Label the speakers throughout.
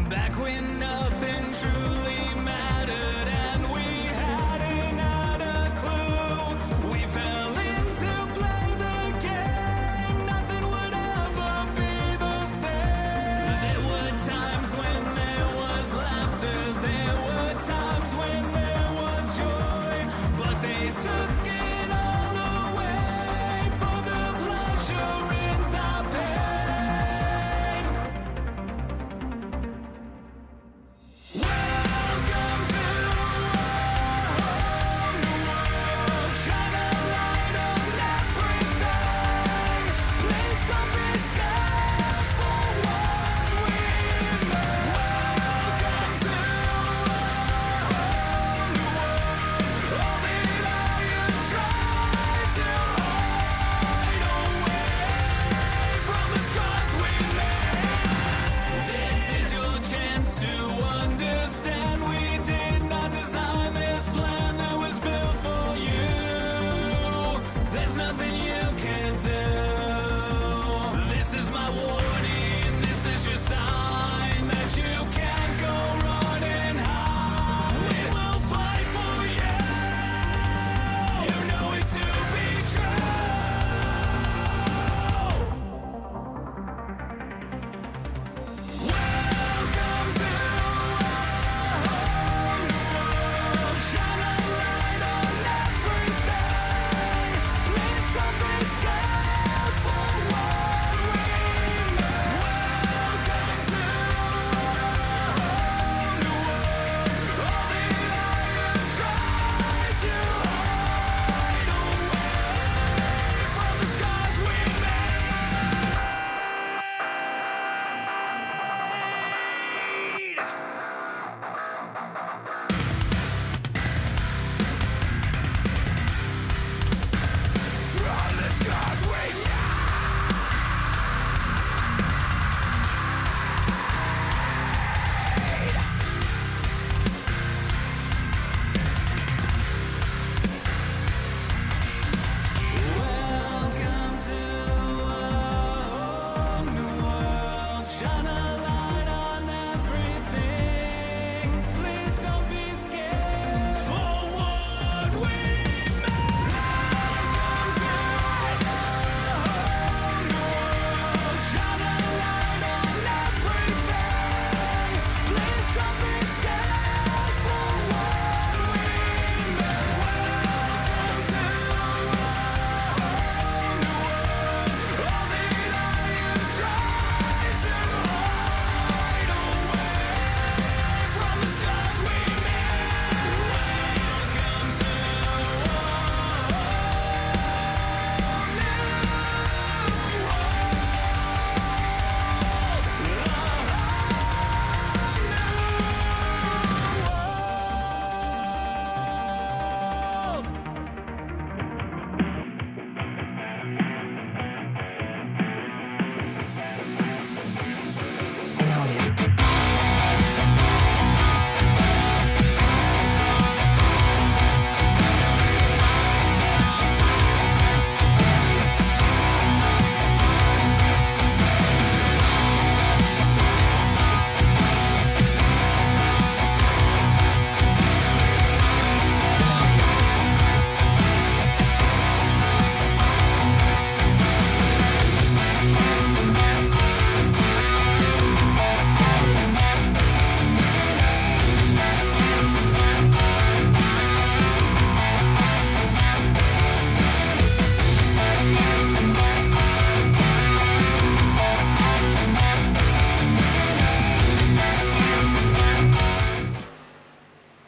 Speaker 1: Back when nothing truly mattered and we hadn't had a clue, we fell in to play the game. Nothing would ever be the same. There were times when there was laughter, there were times when there was joy, but they took it all away for the pleasure in our pain. Welcome to a whole new world. Shine a light on everything. Please don't be scared for what we know. Welcome to a whole new world. All the lie you try to hide away from the scars we made. This is your chance to understand we did not design this plan that was built for you. There's nothing you can do. This is my warning, this is your sign that you can't go run and hide. We will fight for you. You know it to be true. Welcome to a whole new world. Shine a light on everything. Please don't be scared for what we know. Welcome to a whole new world. All the lie you try to hide away from the scars we made. From the scars we Welcome to a whole new world. Shine a light on everything. Please don't be scared for what we made. Welcome to a whole new world. Shine a light on everything. Please don't be scared for what we made. Welcome to a whole new world. All the lie you try to hide away from the scars we made. Welcome to a whole new world.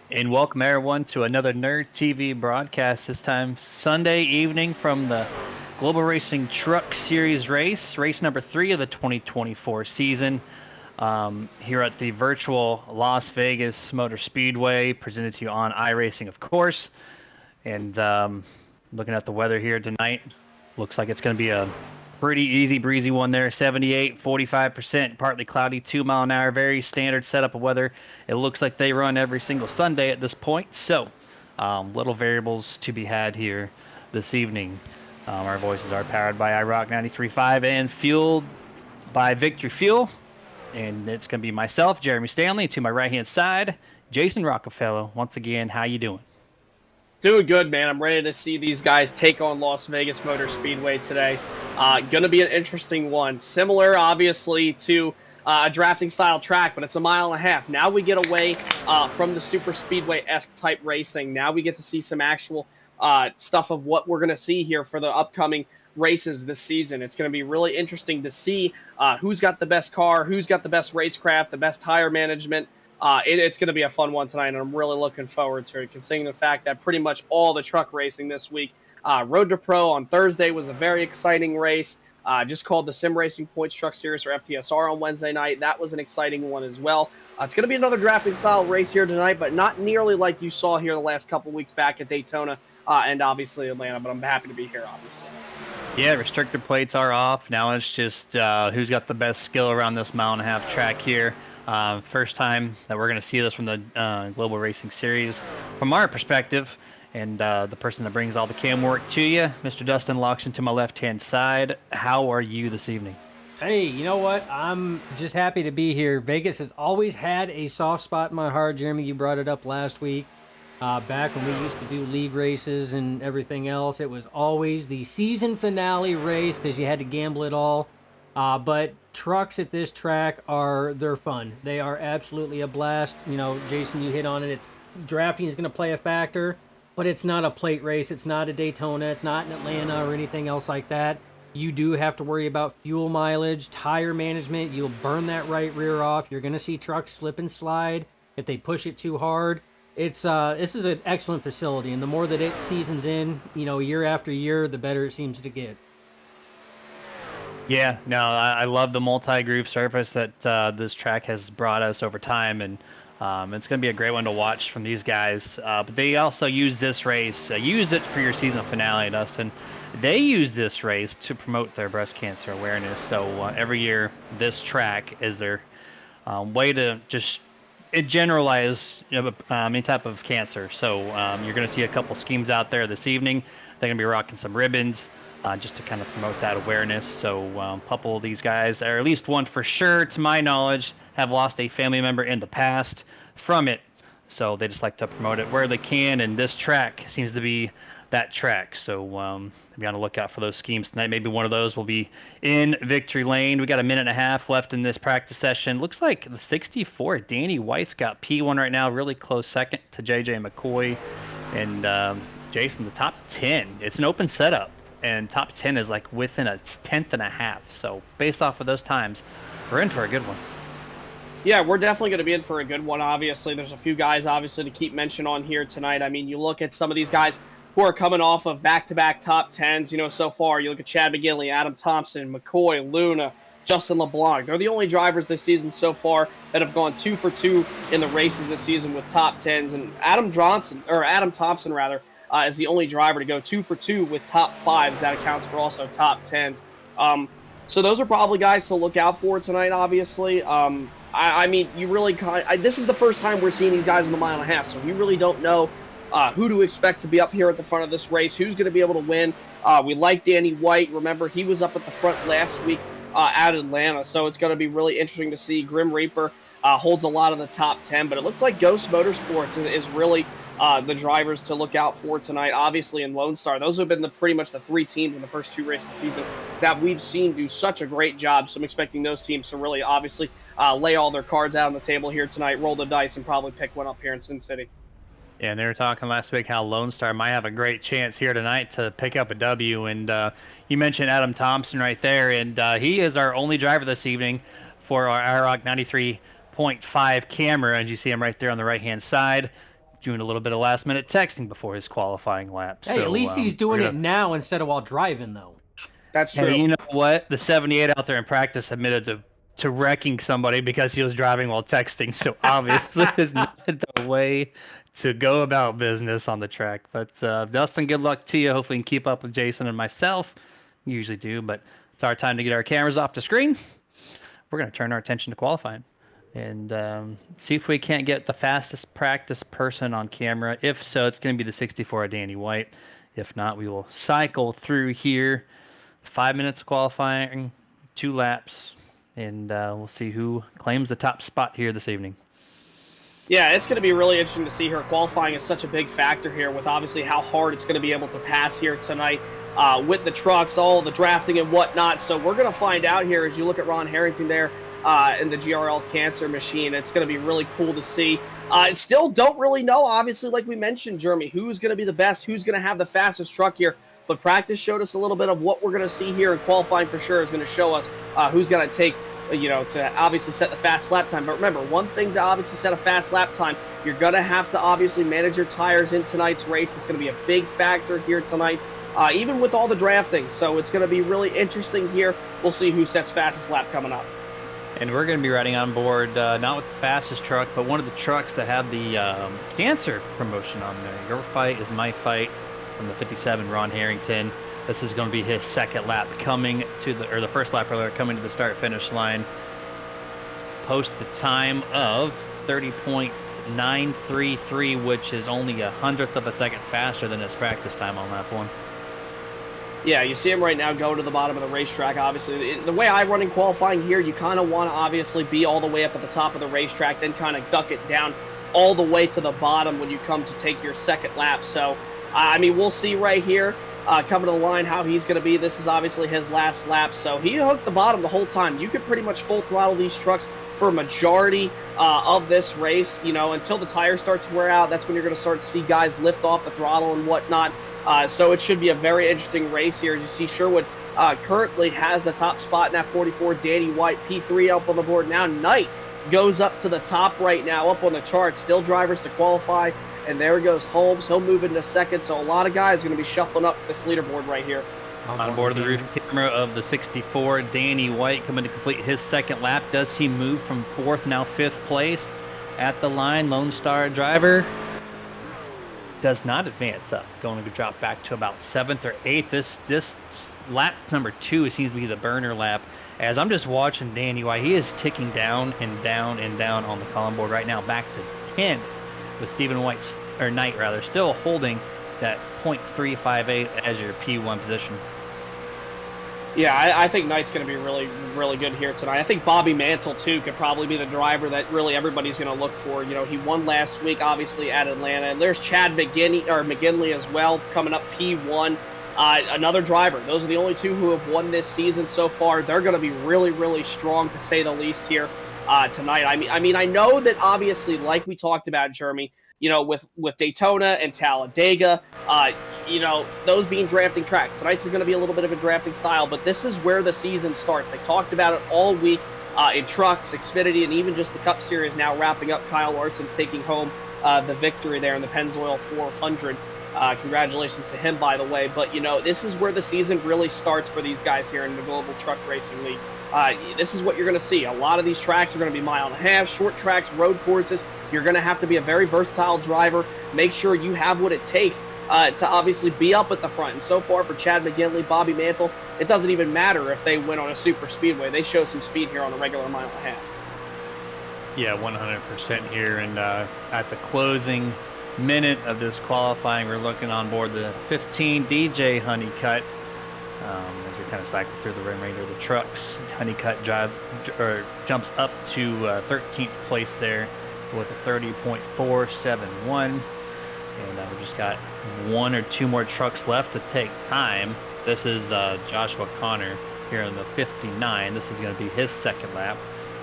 Speaker 2: And welcome everyone to another Nerd TV broadcast, this time Sunday evening from the Global Racing Truck Series race number 3 of the 2024 season. here at the virtual Las Vegas Motor Speedway, presented to you on iRacing, of course. And looking at the weather here tonight, looks like it's going to be a pretty easy breezy one there. 78, 45%, partly cloudy, 2 mile an hour, very standard setup of weather. It looks like they run every single Sunday at this point. So little variables to be had here this evening. Our voices are powered by iRock 93.5 and fueled by Victory Fuel. And it's going to be myself, Jeremy Stanley, to my right-hand side, Jason Rockefeller. Once again, how you doing?
Speaker 3: Doing good, man. I'm ready to see these guys take on Las Vegas Motor Speedway today. Going to be an interesting one. Similar, obviously, to a drafting style track, but it's a mile and a half. Now we get away from the super speedway-esque type racing. Now we get to see some actual stuff of what we're going to see here for the upcoming races this season. It's going to be really interesting to see who's got the best car, who's got the best racecraft, the best tire management. It's going to be a fun one tonight, and I'm really looking forward to it, considering the fact that pretty much all the truck racing this week, Road to Pro on Thursday was a very exciting race, just called the Sim Racing Points Truck Series, or FTSR, on Wednesday night. That was an exciting one as well. It's going to be another drafting-style race here tonight, but not nearly like you saw here the last couple weeks back at Daytona and obviously Atlanta, but I'm happy to be here, obviously.
Speaker 2: Yeah, restrictor plates are off. Now it's just who's got the best skill around this mile-and-a-half track here. First time that we're going to see this from the Global Racing Series. From our perspective, and the person that brings all the cam work to you, Mr. Dustin Loxton to my left-hand side. How are you this evening?
Speaker 4: Hey, you know what? I'm just happy to be here. Vegas has always had a soft spot in my heart. Jeremy, you brought it up last week. Back when we used to do league races and everything else, it was always the season finale race because you had to gamble it all. But trucks at this track they're fun. They are absolutely a blast. You know, Jason, you hit on it. It's drafting is going to play a factor, but it's not a plate race. It's not a Daytona. It's not an Atlanta or anything else like that. You do have to worry about fuel mileage, tire management. You'll burn that right rear off. You're going to see trucks slip and slide if they push it too hard. This is an excellent facility, and the more that it seasons in, year after year, the better it seems to get.
Speaker 2: Yeah, no, I love the multi-groove surface that this track has brought us over time, and it's going to be a great one to watch from these guys. But they also use this race, use it for your season finale, Dustin. They use this race to promote their breast cancer awareness. So every year, this track is their way to just generalize any type of cancer. So you're going to see a couple schemes out there this evening. They're going to be rocking some ribbons. Just to kind of promote that awareness. So a couple of these guys, or at least one for sure, to my knowledge, have lost a family member in the past from it. So they just like to promote it where they can, and this track seems to be that track. So be on the lookout for those schemes tonight. Maybe one of those will be in Victory Lane. We got a minute and a half left in this practice session. Looks like the 64, Danny White's got P1 right now, really close second to JJ McCoy. And Jason, the top 10, it's an open setup. And top 10 is like within a tenth and a half. So based off of those times, we're in for a good one.
Speaker 3: Yeah, we're definitely going to be in for a good one, obviously. There's a few guys, obviously, to keep mention on here tonight. I mean, you look at some of these guys who are coming off of back-to-back top 10s, so far. You look at Chad McGinley, Adam Thompson, McCoy, Luna, Justin LeBlanc. They're the only drivers this season so far that have gone 2 for 2 in the races this season with top 10s. And Adam Thompson, is the only driver to go 2 for 2 with top 5s. That accounts for also top 10s. So those are probably guys to look out for tonight, obviously. I mean, you really this is the first time we're seeing these guys in the mile and a half, so we really don't know who to expect to be up here at the front of this race, who's going to be able to win. We like Danny White. Remember, he was up at the front last week at Atlanta, so it's going to be really interesting to see. Grim Reaper holds a lot of the top 10, but it looks like Ghost Motorsports is really the drivers to look out for tonight, obviously, in Lone Star. Those have been pretty much the 3 teams in the first 2 races of the season that we've seen do such a great job. So I'm expecting those teams to really, obviously, lay all their cards out on the table here tonight, roll the dice, and probably pick one up here in Sin City.
Speaker 2: Yeah, and they were talking last week how Lone Star might have a great chance here tonight to pick up a W. And you mentioned Adam Thompson right there, and he is our only driver this evening for our IROC 93.5 camera. And you see him right there on the right-hand side, doing a little bit of last-minute texting before his qualifying lap.
Speaker 4: Hey, so, at least he's doing it now instead of while driving, though.
Speaker 3: That's true.
Speaker 2: Hey, you know what? The 78 out there in practice admitted to to wrecking somebody because he was driving while texting. So obviously, it's not the way to go about business on the track. But Dustin, good luck to you. Hopefully, you can keep up with Jason and myself. We usually do, but it's our time to get our cameras off the screen. We're going to turn our attention to qualifying and see if we can't get the fastest practice person on camera. If so, it's going to be the 64 of Danny White. If not, we will cycle through here. 5 minutes of qualifying, 2 laps, and we'll see who claims the top spot here this evening.
Speaker 3: Yeah, it's going to be really interesting to see her. Qualifying is such a big factor here with obviously how hard it's going to be able to pass here tonight with the trucks, all the drafting and whatnot. So we're going to find out here as you look at Ron Harrington there in the GRL Cancer Machine. It's going to be really cool to see. Still don't really know, obviously, like we mentioned, Jeremy, who's going to be the best, who's going to have the fastest truck here. But practice showed us a little bit of what we're going to see here, and qualifying for sure is going to show us who's going to take to obviously set the fast lap time. But remember, one thing to obviously set a fast lap time, you're going to have to obviously manage your tires in tonight's race. It's going to be a big factor here tonight, even with all the drafting. So it's going to be really interesting here. We'll see who sets fastest lap coming up.
Speaker 2: And we're going to be riding on board, not with the fastest truck, but one of the trucks that have the cancer promotion on there. Your fight is my fight from the 57, Ron Harrington. This is going to be his second lap coming to the first lap rather, coming to the start-finish line. Post a time of 30.933, which is only a hundredth of a second faster than his practice time on lap 1.
Speaker 3: Yeah, you see him right now go to the bottom of the racetrack, obviously. The way I run in qualifying here, you kind of want to obviously be all the way up at the top of the racetrack, then kind of duck it down all the way to the bottom when you come to take your second lap. So, I mean, we'll see right here coming to the line how he's going to be. This is obviously his last lap, so he hooked the bottom the whole time. You could pretty much full throttle these trucks for a majority of this race, until the tires start to wear out. That's when you're going to start to see guys lift off the throttle and whatnot. So it should be a very interesting race here. As you see, Sherwood currently has the top spot in that 44. Danny White, P3 up on the board now. Knight goes up to the top right now, up on the chart. Still drivers to qualify. And there goes Holmes. He'll move into second. So a lot of guys are going to be shuffling up this leaderboard right here.
Speaker 2: On board of the roof camera of the 64, Danny White coming to complete his second lap. Does he move from 4th, now 5th place at the line? Lone Star driver does not advance up. Going to drop back to about 7th or 8th. This lap number 2 seems to be the burner lap. As I'm just watching Danny White, he is ticking down and down and down on the column board right now, back to 10th. With Stephen Knight still holding that .358 as your P1 position.
Speaker 3: Yeah, I think Knight's going to be really, really good here tonight. I think Bobby Mantle, too, could probably be the driver that really everybody's going to look for. He won last week, obviously, at Atlanta. And there's Chad McGinley as well, coming up P1. Another driver. Those are the only two who have won this season so far. They're going to be really, really strong, to say the least, here tonight. I mean, I know that, obviously, like we talked about, Jeremy, with Daytona and Talladega, those being drafting tracks. Tonight's going to be a little bit of a drafting style, but this is where the season starts. They talked about it all week in trucks, Xfinity, and even just the Cup Series now wrapping up. Kyle Larson taking home the victory there in the Pennzoil 400. Congratulations to him, by the way. But, this is where the season really starts for these guys here in the Global Truck Racing League. This is what you're going to see. A lot of these tracks are going to be mile and a half, short tracks, road courses. You're going to have to be a very versatile driver. Make sure you have what it takes to obviously be up at the front. And so far for Chad McGinley, Bobby Mantle, it doesn't even matter if they win on a super speedway. They show some speed here on a regular mile and a half.
Speaker 2: Yeah, 100% here. And at the closing minute of this qualifying, we're looking on board the 15 DJ Honeycutt. As we kind of cycle through the remainder of the trucks, Honeycutt jumps up to 13th place there with a 30.471. And we've just got 1 or 2 more trucks left to take time. This is Joshua Connor here in the 59. This is going to be his second lap.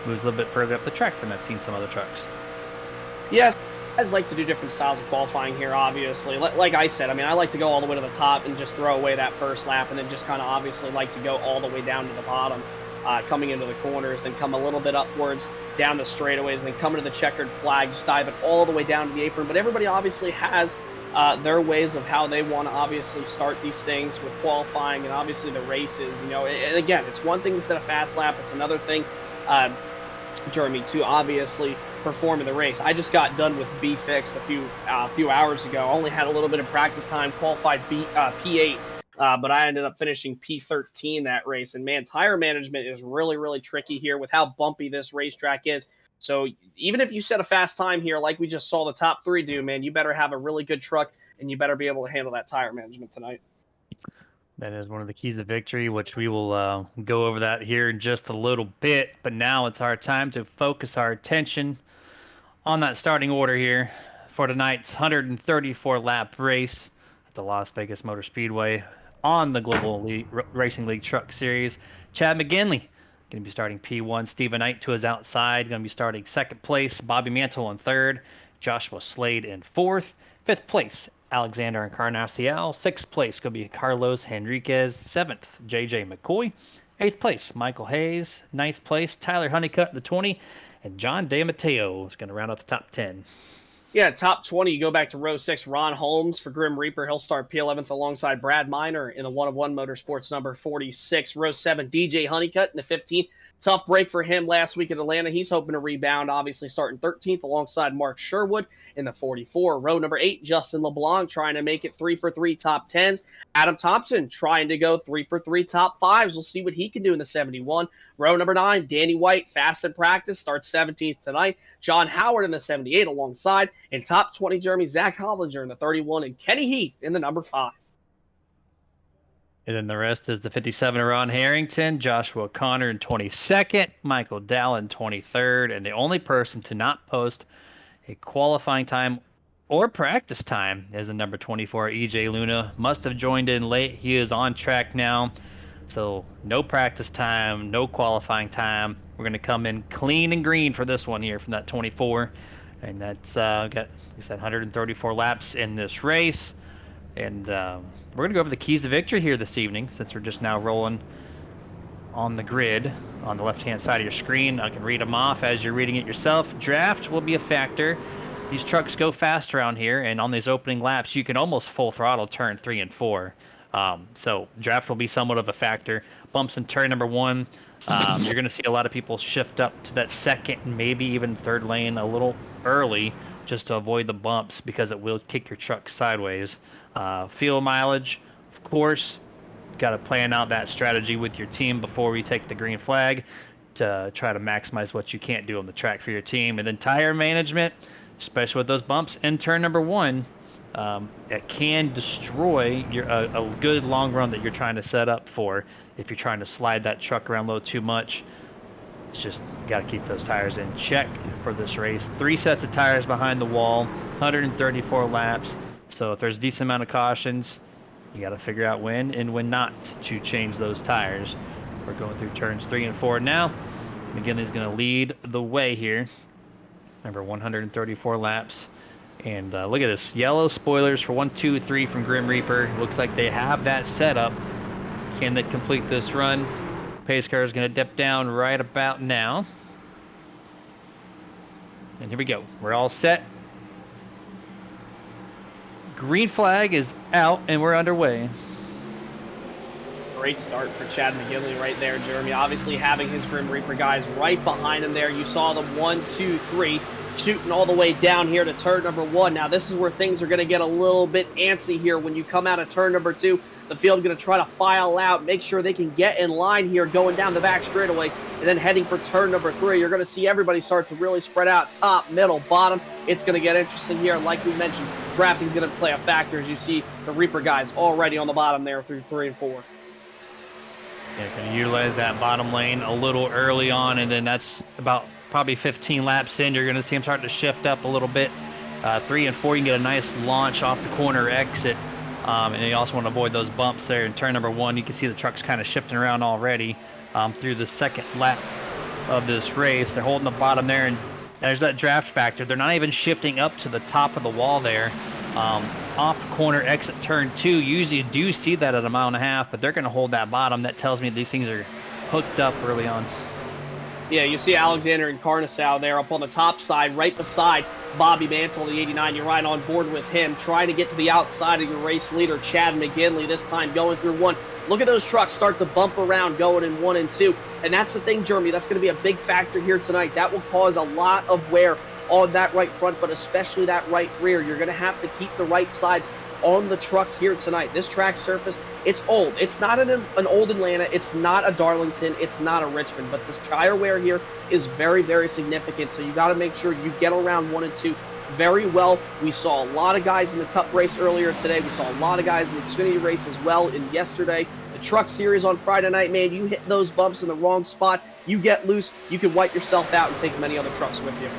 Speaker 2: Moves a little bit further up the track than I've seen some other trucks.
Speaker 3: Yes, guys like to do different styles of qualifying here, obviously. Like I said, I mean, I like to go all the way to the top and just throw away that first lap, and then just kind of obviously like to go all the way down to the bottom, coming into the corners, then come a little bit upwards down the straightaways, and then come to the checkered flag, just dive it all the way down to the apron. But everybody obviously has their ways of how they want to obviously start these things with qualifying and obviously the races, And again, it's one thing to set a fast lap. It's another thing Jeremy, to obviously perform in the race. I just got done with B fixed a few hours ago. Only had a little bit of practice time, qualified P8, but I ended up finishing P13 that race. And man, tire management is really, really tricky here with how bumpy this racetrack is. So even if you set a fast time here, like we just saw the top 3 do, man, you better have a really good truck and you better be able to handle that tire management tonight.
Speaker 2: That is one of the keys of victory, which we will go over that here in just a little bit. But now it's our time to focus our attention on that starting order here for tonight's 134 lap race at the Las Vegas Motor Speedway on the Global Racing League Truck Series. Chad McGinley going to be starting P1. Stephen Knight to his outside, going to be starting second place. Bobby Mantle in third. Joshua Slade in fourth. Fifth place, Alexander Encarnacion. Sixth place going to be Carlos Henriquez. Seventh, JJ McCoy. Eighth place, Michael Hayes. Ninth place, Tyler Honeycutt, the 20. And John DeMatteo is going to round out the top 10.
Speaker 3: Yeah, top 20, you go back to row 6, Ron Holmes for Grim Reaper. He'll start P11th alongside Brad Miner in the 1-of-1 Motorsports number 46. Row 7, DJ Honeycutt in the 15th. Tough break for him last week at Atlanta. He's hoping to rebound, obviously starting 13th alongside Mark Sherwood in the 44. Row number 8, Justin LeBlanc trying to make it 3 for 3 top 10s. Adam Thompson trying to go 3 for 3 top 5s. We'll see what he can do in the 71. Row number 9, Danny White, fast in practice, starts 17th tonight. John Howard in the 78 alongside. In top 20, Jeremy, Zach Hollinger in the 31, and Kenny Heath in the number 5.
Speaker 2: And then the rest is the 57, Ron Harrington, Joshua Connor in 22nd, Michael Dowell in 23rd, and the only person to not post a qualifying time or practice time is the number 24, EJ Luna. Must have joined in late. He is on track now. So no practice time, no qualifying time. We're going to come in clean and green for this one here from that 24. And that's got, like I said, 134 laps in this race. And we're going to go over the keys to victory here this evening, since we're just now rolling on the grid on the left-hand side of your screen. I can read them off as you're reading it yourself. Draft will be a factor. These trucks go fast around here, and on these opening laps, you can almost full throttle turn 3 and 4. So draft will be somewhat of a factor. Bumps in turn number 1. You're going to see a lot of people shift up to that second, maybe even third lane a little early just to avoid the bumps, because it will kick your truck sideways. Fuel mileage, of course, got to plan out that strategy with your team before we take the green flag to try to maximize what you can't do on the track for your team. And then tire management, especially with those bumps in turn number 1, it can destroy your a good long run that you're trying to set up for if you're trying to slide that truck around low too much. It's just got to keep those tires in check for this race. 3 sets of tires behind the wall, 134 laps. So if there's a decent amount of cautions, you got to figure out when and when not to change those tires. We're going through turns 3 and 4 now. McGinley's going to lead the way here. Remember, 134 laps. And look at this. Yellow spoilers for 1, 2, 3 from Grim Reaper. Looks like they have that set up. Can they complete this run? Pace car is going to dip down right about now. And here we go. We're all set. Green flag is out, and we're underway.
Speaker 3: Great start for Chad McGinley right there, Jeremy. Obviously having his Grim Reaper guys right behind him there. You saw them 1, 2, 3 shooting all the way down here to turn number 1. Now this is where things are going to get a little bit antsy here when you come out of turn number 2. The field going to try to file out, make sure they can get in line here going down the back straightaway, and then heading for turn number 3. You're going to see everybody start to really spread out top, middle, bottom. It's going to get interesting here. Like we mentioned, drafting is going to play a factor as you see the Reaper guys already on the bottom there through 3 and 4.
Speaker 2: Yeah, going to utilize that bottom lane a little early on, and then that's about probably 15 laps in. You're going to see them start to shift up a little bit. 3 and 4, you can get a nice launch off the corner exit. And you also want to avoid those bumps there in turn number 1. You can see the trucks kind of shifting around already through the second lap of this race. They're holding the bottom there, and there's that draft factor. They're not even shifting up to the top of the wall there. Off corner exit turn 2, usually you do see that at 1.5 miles, but they're going to hold that bottom. That tells me these things are hooked up early on.
Speaker 3: Yeah, you see Alexander and Carnasow there up on the top side, right beside Bobby Mantle, the 89. You're right on board with him, trying to get to the outside of your race leader, Chad McGinley, this time going through one. Look at those trucks start to bump around going in 1 and 2. And that's the thing, Jeremy, that's going to be a big factor here tonight. That will cause a lot of wear on that right front, but especially that right rear. You're going to have to keep the right sides on the truck here tonight. This track surface, it's old. It's not an old Atlanta. It's not a Darlington. It's not a Richmond. But this tire wear here is very, very significant. So you got to make sure you get around 1 and 2 very well. We saw a lot of guys in the Cup race earlier today. We saw a lot of guys in the Xfinity race as well in yesterday. The Truck Series on Friday night, man, you hit those bumps in the wrong spot, you get loose, you can wipe yourself out and take many other trucks with you.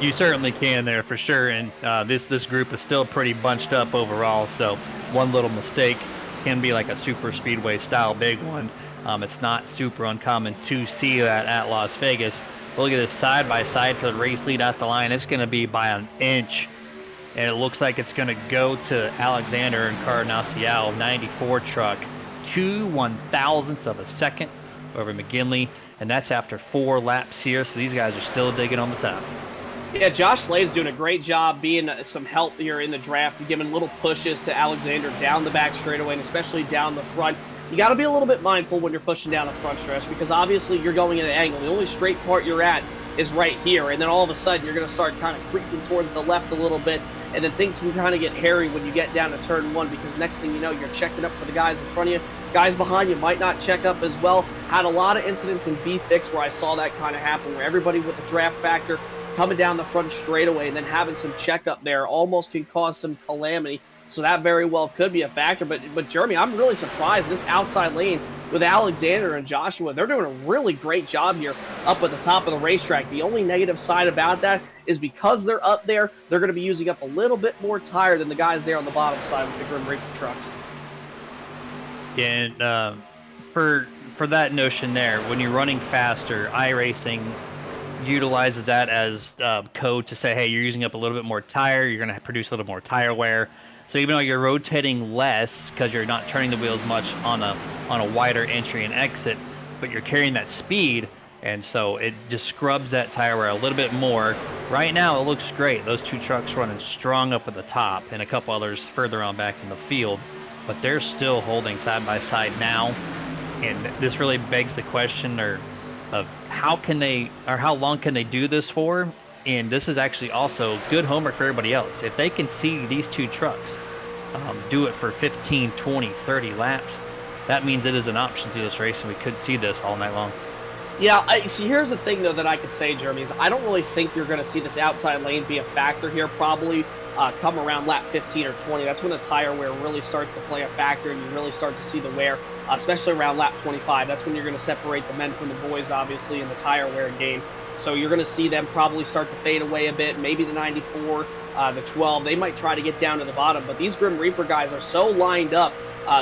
Speaker 2: You certainly can there for sure, and this group is still pretty bunched up overall, so one little mistake can be like a super speedway style big one. It's not super uncommon to see that at Las Vegas. But look at this side by side for the race lead at the line. It's going to be by an inch, and it looks like it's going to go to Alexander and Carnacial, 94 truck, 2/1000ths of a second over McGinley, and that's after 4 laps here, so these guys are still digging on the top.
Speaker 3: Yeah, Josh Slade's doing a great job being some help here in the draft, giving little pushes to Alexander down the back straightaway and especially down the front. You got to be a little bit mindful when you're pushing down the front stretch because obviously you're going in an angle. The only straight part you're at is right here, and then all of a sudden you're going to start kind of creeping towards the left a little bit, and then things can kind of get hairy when you get down to turn 1 because next thing you know, you're checking up for the guys in front of you. Guys behind you might not check up as well. Had a lot of incidents in B-Fix where I saw that kind of happen, where everybody with the draft factor coming down the front straightaway and then having some checkup there almost can cause some calamity. So that very well could be a factor. But Jeremy, I'm really surprised this outside lane with Alexander and Joshua. They're doing a really great job here up at the top of the racetrack. The only negative side about that is because they're up there, they're going to be using up a little bit more tire than the guys there on the bottom side with the Grim Reaper trucks.
Speaker 2: And for that notion there, when you're running faster, iRacing utilizes that as code to say, hey, you're using up a little bit more tire, you're going to produce a little more tire wear. So even though you're rotating less because you're not turning the wheels much on a wider entry and exit, but you're carrying that speed, and so it just scrubs that tire wear a little bit more. Right now, it looks great. Those 2 trucks running strong up at the top and a couple others further on back in the field, but they're still holding side by side now. And this really begs the question of how long can they do this for? And this is actually also good homework for everybody else. If they can see these 2 trucks do it for 15, 20, 30 laps, that means it is an option through this race, and we could see this all night long.
Speaker 3: Yeah, see, here's the thing, though, that I could say, Jeremy, is I don't really think you're going to see this outside lane be a factor here probably come around lap 15 or 20. That's when the tire wear really starts to play a factor, and you really start to see the wear, especially around lap 25. That's when you're going to separate the men from the boys, obviously, in the tire wear game. So you're going to see them probably start to fade away a bit, maybe the 94, the 12. They might try to get down to the bottom, but these Grim Reaper guys are so lined up.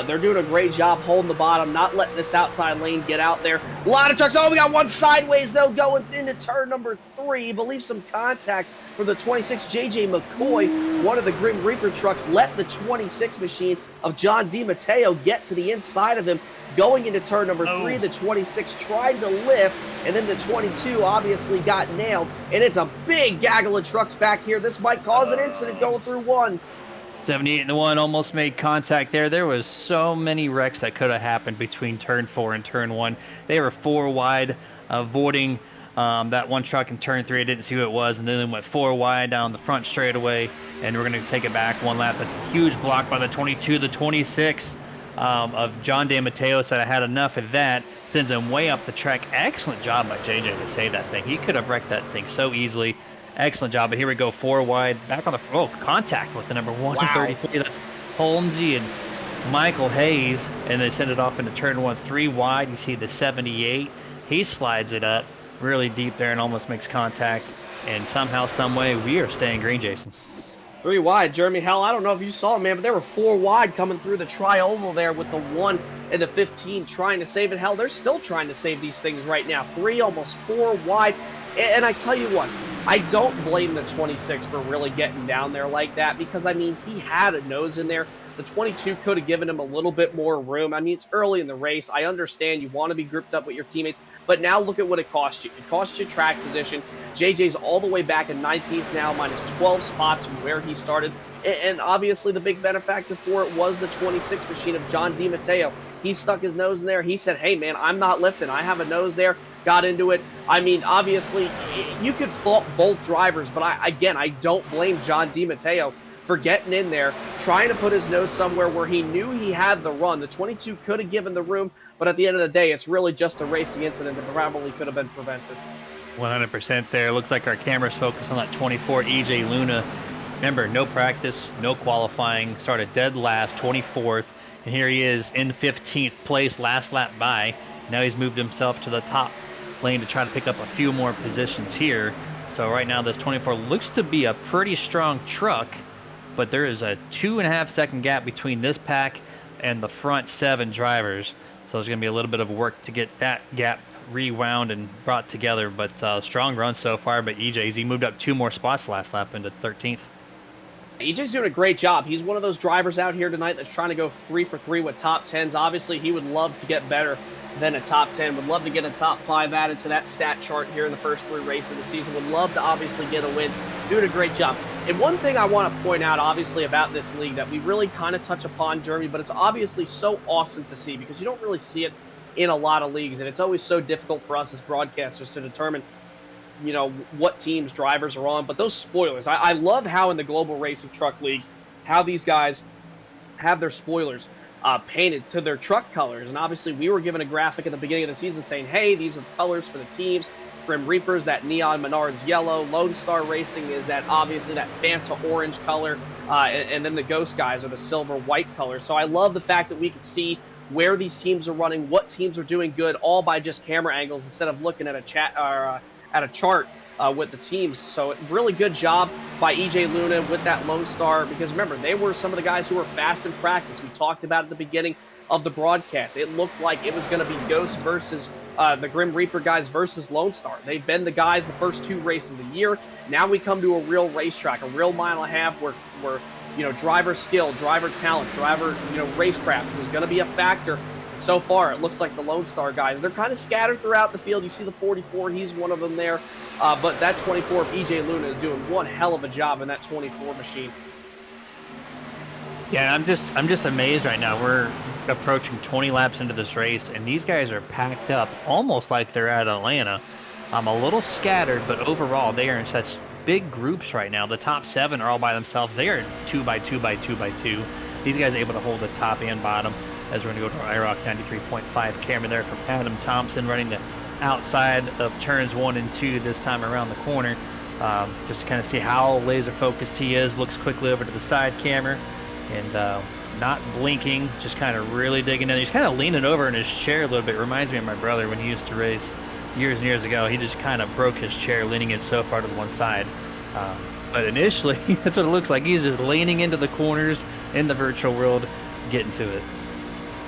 Speaker 3: They're doing a great job holding the bottom, not letting this outside lane get out there. A lot of trucks. Oh, we got one sideways, though, going into turn number 3. I believe some contact from the 26 J.J. McCoy. One of the Grim Reaper trucks let the 26 machine of John DiMatteo get to the inside of him. Going into turn number 3, the 26 tried to lift, and then the 22 obviously got nailed. And it's a big gaggle of trucks back here. This might cause an incident going through 1.
Speaker 2: 78 and the 1 almost made contact there. There was so many wrecks that could have happened between turn 4 and turn 1. They were 4 wide, avoiding that one truck in turn 3. I didn't see who it was, and then they went 4 wide down the front straightaway, and we're going to take it back 1 lap. A huge block by the 22, the 26 of John DeMatteo said I had enough of that. Sends him way up the track. Excellent job by JJ to save that thing. He could have wrecked that thing so easily. Excellent job. But here we go, 4 wide. Back on the contact with the number 133. That's Holmesy and Michael Hayes. And they send it off into turn 1, 3 wide. You see the 78. He slides it up really deep there and almost makes contact. And somehow, some way, we are staying green, Jason.
Speaker 3: 3 wide, Jeremy. Hell, I don't know if you saw it, man, but there were 4 wide coming through the tri-oval there with the 1 and the 15 trying to save it. Hell, they're still trying to save these things right now. 3, almost 4 wide. And I tell you what, I don't blame the 26 for really getting down there like that because, I mean, he had a nose in there. The 22 could have given him a little bit more room. I mean, it's early in the race. I understand you want to be grouped up with your teammates, but now look at what it cost you. It cost you track position. JJ's all the way back in 19th now, minus 12 spots from where he started. And obviously the big benefactor for it was the 26 machine of John DiMatteo. He stuck his nose in there. He said, hey, man, I'm not lifting. I have a nose there. Got into it. I mean, obviously, you could fault both drivers, but I don't blame John DiMatteo for getting in there, trying to put his nose somewhere where he knew he had the run. The 22 could have given the room, but at the end of the day, it's really just a racing incident that probably could have been prevented.
Speaker 2: 100% there. Looks like our camera's focused on that 24 EJ Luna. Remember, no practice, no qualifying, started dead last, 24th, and here he is in 15th place, last lap by. Now he's moved himself to the top lane to try to pick up a few more positions here. So right now this 24 looks to be a pretty strong truck, but there is a 2.5 second gap between this pack and the front 7 drivers. So there's going to be a little bit of work to get that gap rewound and brought together, but strong run so far. But EJ's, he moved up 2 more spots last lap into 13th.
Speaker 3: EJ's doing a great job. He's one of those drivers out here tonight that's trying to go 3 for 3 with top 10s. Obviously, he would love to get better than a top 10. Would love to get a top 5 added to that stat chart here in the first 3 races of the season. Would love to obviously get a win. Doing a great job. And one thing I want to point out, obviously, about this league that we really kind of touch upon, Jeremy, but it's obviously so awesome to see because you don't really see it in a lot of leagues, and it's always so difficult for us as broadcasters to determine, you know, what teams drivers are on. But those spoilers, I love how in the Global Racing Truck League, how these guys have their spoilers painted to their truck colors. And obviously we were given a graphic at the beginning of the season saying, hey, these are the colors for the teams. Grim Reaper's that neon Menards yellow. Lone Star Racing is that obviously that Fanta orange color. And then the Ghost guys are the silver white color. So I love the fact that we can see where these teams are running, what teams are doing good, all by just camera angles instead of looking at a chat or at a chart with the teams. So really good job by EJ Luna with that Lone Star, because remember, they were some of the guys who were fast in practice. We talked about at the beginning of the broadcast. It looked like it was going to be Ghost versus the Grim Reaper guys versus Lone Star. They've been the guys the first 2 races of the year. Now we come to a real racetrack, a real mile and a half where you know, driver skill, driver talent, driver, you know, racecraft is going to be a factor. So far, it looks like the Lone Star guys, they're kind of scattered throughout the field. You see the 44, he's one of them there. But that 24 of EJ Luna is doing one hell of a job in that 24 machine.
Speaker 2: Yeah, I'm just amazed right now. We're approaching 20 laps into this race, and these guys are packed up almost like they're at Atlanta. I'm a little scattered, but overall, they are in such big groups right now. The top 7 are all by themselves. They are 2 by 2 by 2 by 2. These guys are able to hold the top and bottom. As we're going to go to our IROC 93.5 camera there from Adam Thompson, running the outside of turns 1 and 2 this time around the corner. Just to kind of see how laser focused he is. Looks quickly over to the side camera and not blinking, just kind of really digging in. He's kind of leaning over in his chair a little bit. Reminds me of my brother when he used to race years and years ago. He just kind of broke his chair, leaning it so far to the one side. But initially, that's what it looks like. He's just leaning into the corners in the virtual world, getting to it.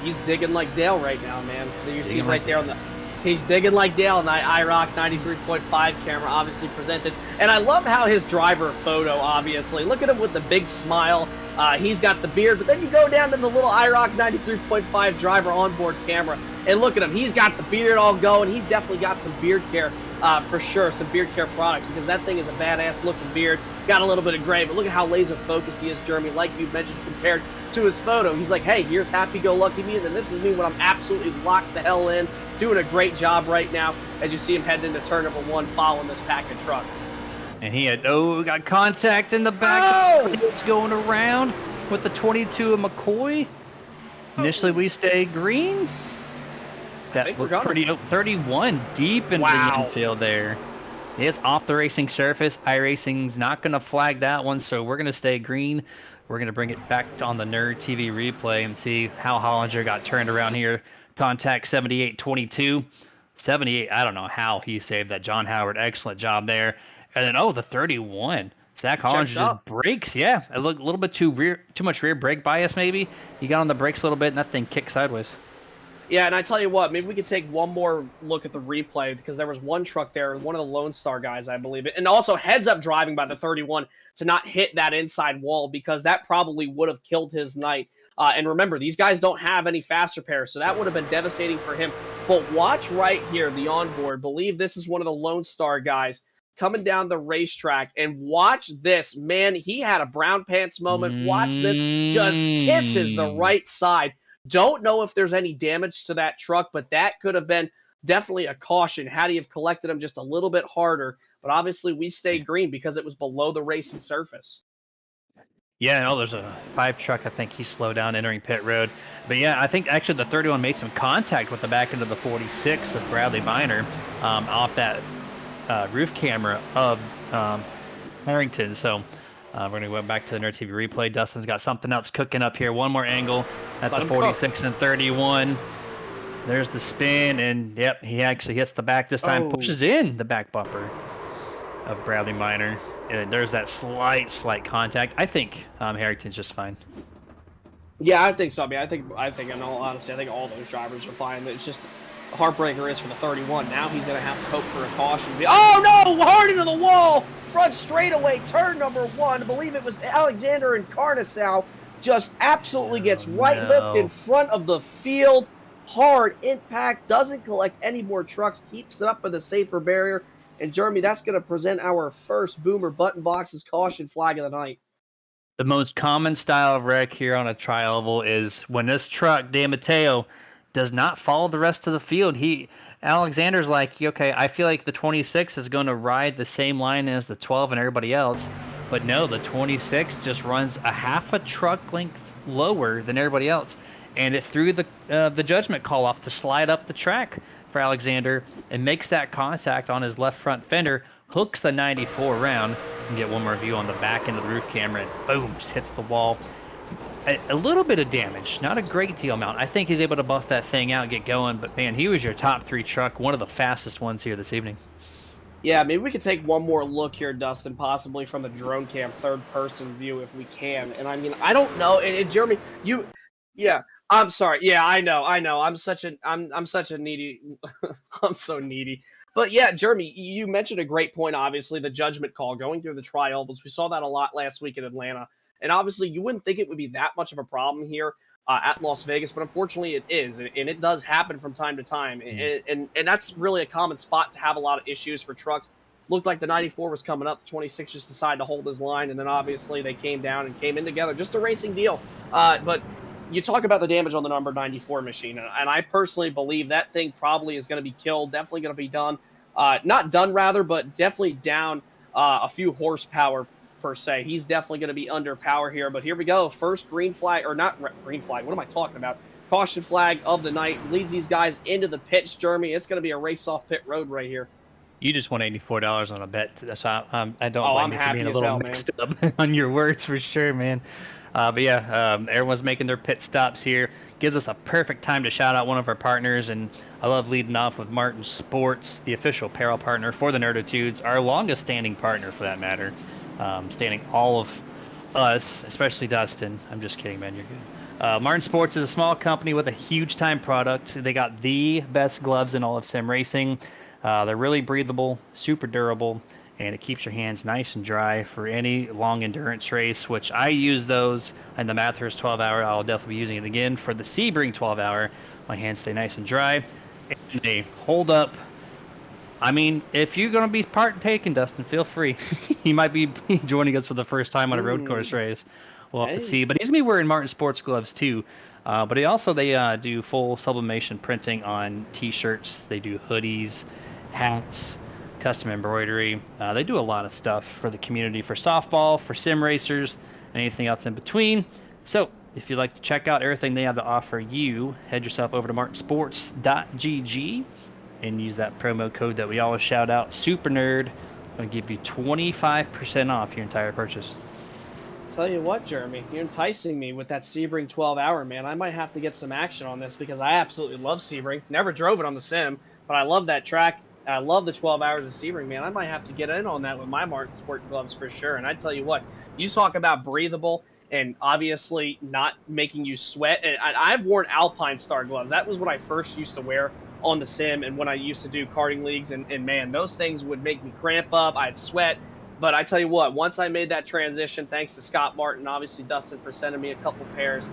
Speaker 3: He's digging like Dale right now, man. You see right there on the... He's digging like Dale on the IROC 93.5 camera, obviously presented. And I love how his driver photo, obviously. Look at him with the big smile. He's got the beard, but then you go down to the little IROC 93.5 driver onboard camera, and look at him. He's got the beard all going. He's definitely got some beard care for sure, some beard care products, because that thing is a badass looking beard. Got a little bit of gray, but look at how laser focused he is, Jeremy, like you mentioned, compared to his photo. He's like, hey, here's happy-go-lucky me, and then this is me when I'm absolutely locked the hell in. Doing a great job right now as you see him heading into turn number 1 following this pack of trucks.
Speaker 2: And he had, got contact in the back.
Speaker 3: Oh!
Speaker 2: It's going around with the 22 of McCoy. Initially, we stay green. That looked pretty 31 deep into the infield there. It's off the racing surface. iRacing's not going to flag that one, so we're going to stay green. We're going to bring it back on the Nerd TV replay and see how Hollinger got turned around here. Contact 78-22. 78, I don't know how he saved that. John Howard, excellent job there. And then, the 31. Zach Hollinger just brakes. Yeah, it looked a little bit too much rear brake bias maybe. He got on the brakes a little bit, and that thing kicked sideways.
Speaker 3: Yeah, and I tell you what, maybe we could take one more look at the replay, because there was one truck there, one of the Lone Star guys, I believe it. And also heads up driving by the 31 to not hit that inside wall, because that probably would have killed his night. And remember, these guys don't have any faster pairs, so that would have been devastating for him. But watch right here, the onboard. Believe this is one of the Lone Star guys coming down the racetrack. And watch this. Man, he had a brown pants moment. Watch this. Just kisses the right side. Don't know if there's any damage to that truck, but that could have been definitely a caution had he have collected him just a little bit harder. But obviously, we stayed green because it was below the racing surface.
Speaker 2: Yeah, no, there's a 5 truck. I think he slowed down entering pit road. But yeah, I think actually the 31 made some contact with the back end of the 46 of Bradley Viner off that roof camera of Harrington. So we're going to go back to the Nerd TV replay. Dustin's got something else cooking up here. One more angle at the 46 and 31. There's the spin, and yep, he actually hits the back this time, pushes in the back bumper of Bradley Viner. There's that slight contact. I think Harrington's just fine.
Speaker 3: Yeah, I think so. I mean, I think in all honesty, I think all those drivers are fine. It's just the heartbreaker is for the 31. Now he's going to have to hope for a caution. Oh no! Hard into the wall! Front straightaway, turn number 1. I believe it was Alexander and Carnasow. Just absolutely gets hooked in front of the field. Hard impact, doesn't collect any more trucks, keeps it up with a safer barrier. And Jeremy, that's going to present our first Boomer Button Boxes caution flag of the night.
Speaker 2: The most common style of wreck here on a tri-oval is when this truck, Dan Mateo, does not follow the rest of the field. Alexander's like, okay, I feel like the 26 is going to ride the same line as the 12 and everybody else. But no, the 26 just runs a half a truck length lower than everybody else. And it threw the judgment call off to slide up the track for Alexander and makes that contact on his left front fender, hooks the 94 around, and get one more view on the back end of the roof camera, and boom, just hits the wall. A little bit of damage, not a great deal amount. I think he's able to buff that thing out, get going, but man, he was your top 3 truck, one of the fastest ones here this evening.
Speaker 3: Yeah, maybe we could take one more look here, Dustin, possibly from the drone cam third-person view if we can. And I mean, I don't know, and Jeremy, I'm sorry. Yeah, I know. I'm such a needy. I'm so needy. But yeah, Jeremy, you mentioned a great point. Obviously, the judgment call going through the tri-ovals. We saw that a lot last week in Atlanta, and obviously, you wouldn't think it would be that much of a problem here at Las Vegas, but unfortunately, it is, and it does happen from time to time, and that's really a common spot to have a lot of issues for trucks. Looked like the 94 was coming up. The 26 just decided to hold his line, and then obviously they came down and came in together. Just a racing deal, but. You talk about the damage on the number 94 machine, and I personally believe that thing probably is going to be killed, definitely going to be done. Not done, rather, but definitely down a few horsepower, per se. He's definitely going to be under power here, but here we go. First green flag, or not green flag, what am I talking about? Caution flag of the night, leads these guys into the pits, Jeremy. It's going to be a race off pit road right here.
Speaker 2: You just won $84 on a bet. So I don't
Speaker 3: I'm
Speaker 2: blame you for
Speaker 3: happy
Speaker 2: being a
Speaker 3: as
Speaker 2: little
Speaker 3: hell,
Speaker 2: mixed up on your words for sure, man. But yeah, everyone's making their pit stops here. Gives us a perfect time to shout out one of our partners, and I love leading off with Martin Sports, the official apparel partner for the Nerditudes, our longest-standing partner for that matter, standing all of us, especially Dustin. I'm just kidding, man. You're good. Martin Sports is a small company with a huge-time product. They got the best gloves in all of sim racing. They're really breathable, super durable, and it keeps your hands nice and dry for any long endurance race, which I use those in the Mathers 12-hour. I'll definitely be using it again for the Sebring 12-hour. My hands stay nice and dry, and they hold up. I mean, if you're going to be partaking, Dustin, feel free. He might be joining us for the first time on a road course race. We'll have to see. But he's going to be wearing Martin Sports gloves, too. But they do full sublimation printing on T-shirts. They do hoodies, hats, custom embroidery. They do a lot of stuff for the community, for softball, for sim racers, and anything else in between. So if you'd like to check out everything they have to offer you, head yourself over to martinsports.gg and use that promo code that we always shout out, SuperNerd. Going to give you 25% off your entire purchase.
Speaker 3: Tell you what, Jeremy, you're enticing me with that Sebring 12-hour, man. I might have to get some action on this because I absolutely love Sebring. Never drove it on the sim, but I love that track. I love the 12 hours of Sebring, man. I might have to get in on that with my Martin Sport gloves for sure. And I tell you what, you talk about breathable and obviously not making you sweat. And I've worn Alpine Star gloves. That was what I first used to wear on the sim and when I used to do karting leagues. And man, those things would make me cramp up. I'd sweat. But I tell you what, once I made that transition, thanks to Scott Martin, obviously Dustin for sending me a couple pairs,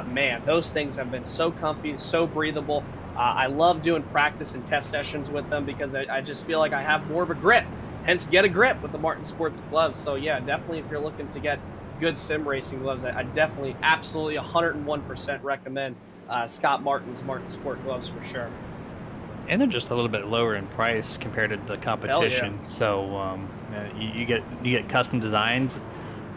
Speaker 3: man, those things have been so comfy, so breathable. I love doing practice and test sessions with them because I just feel like I have more of a grip. Hence, get a grip with the Martin Sports gloves. So yeah, definitely if you're looking to get good sim racing gloves, I definitely, absolutely 101% recommend Scott Martin's Martin Sport gloves for sure.
Speaker 2: And they're just a little bit lower in price compared to the competition. So you get custom designs,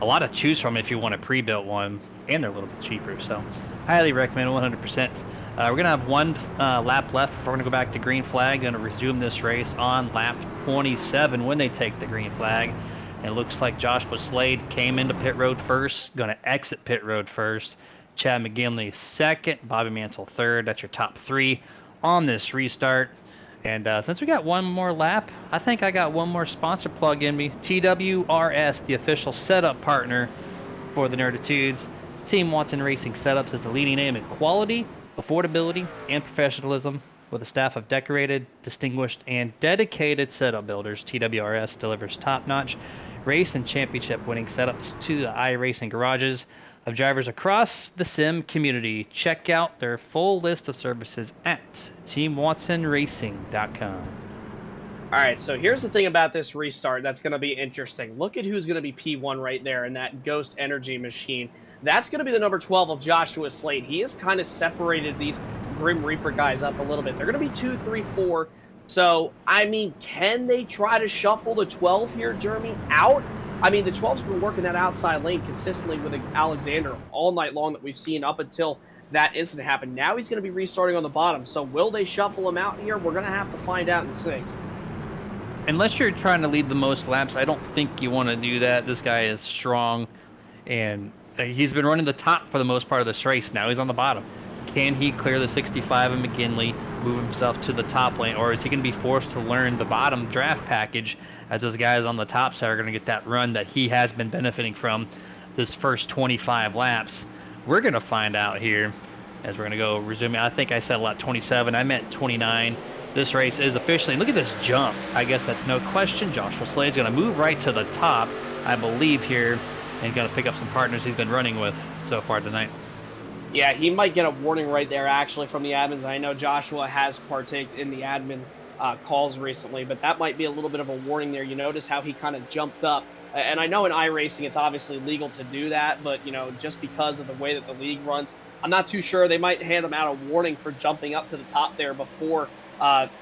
Speaker 2: a lot to choose from if you want a pre-built one, and they're a little bit cheaper. So highly recommend 100%. We're gonna have one lap left before we're gonna go back to green flag. Gonna resume this race on lap 27 when they take the green flag. And it looks like Joshua Slade came into pit road first, gonna exit pit road first. Chad McGinley second, Bobby Mansell third. That's your top three on this restart. And since we got one more lap, I think I got one more sponsor plug in me. TWRS, the official setup partner for the Nerditudes. Team Watson Racing Setups is the leading name in quality, affordability, and professionalism. With a staff of decorated, distinguished, and dedicated setup builders, TWRS delivers top-notch race and championship-winning setups to the iRacing garages of drivers across the sim community. Check out their full list of services at teamwatsonracing.com.
Speaker 3: All right, so here's the thing about this restart that's going to be interesting. Look at who's going to be P1 right there in that Ghost Energy machine. That's going to be the number 12 of Joshua Slade. He has kind of separated these Grim Reaper guys up a little bit. They're going to be 2, 3, 4. So, I mean, can they try to shuffle the 12 here, Jeremy, out? I mean, the 12's been working that outside lane consistently with Alexander all night long that we've seen up until that incident happened. Now he's going to be restarting on the bottom. So will they shuffle him out here? We're going to have to find out and see.
Speaker 2: Unless you're trying to lead the most laps, I don't think you want to do that. This guy is strong, and he's been running the top for the most part of this race. Now he's on the bottom. Can he clear the 65 of McGinley, move himself to the top lane, or is he going to be forced to learn the bottom draft package as those guys on the top side are going to get that run that he has been benefiting from this first 25 laps? We're going to find out here as we're going to go resuming. I think I said lap 27. I meant 29. This race is officially, look at this jump. I guess that's no question. Joshua Slade's going to move right to the top, I believe, here, and going to pick up some partners he's been running with so far tonight.
Speaker 3: Yeah, he might get a warning right there, actually, from the admins. I know Joshua has partaked in the admin calls recently, but that might be a little bit of a warning there. You notice how he kind of jumped up. And I know in iRacing it's obviously legal to do that, but, you know, just because of the way that the league runs, I'm not too sure. They might hand him out a warning for jumping up to the top there before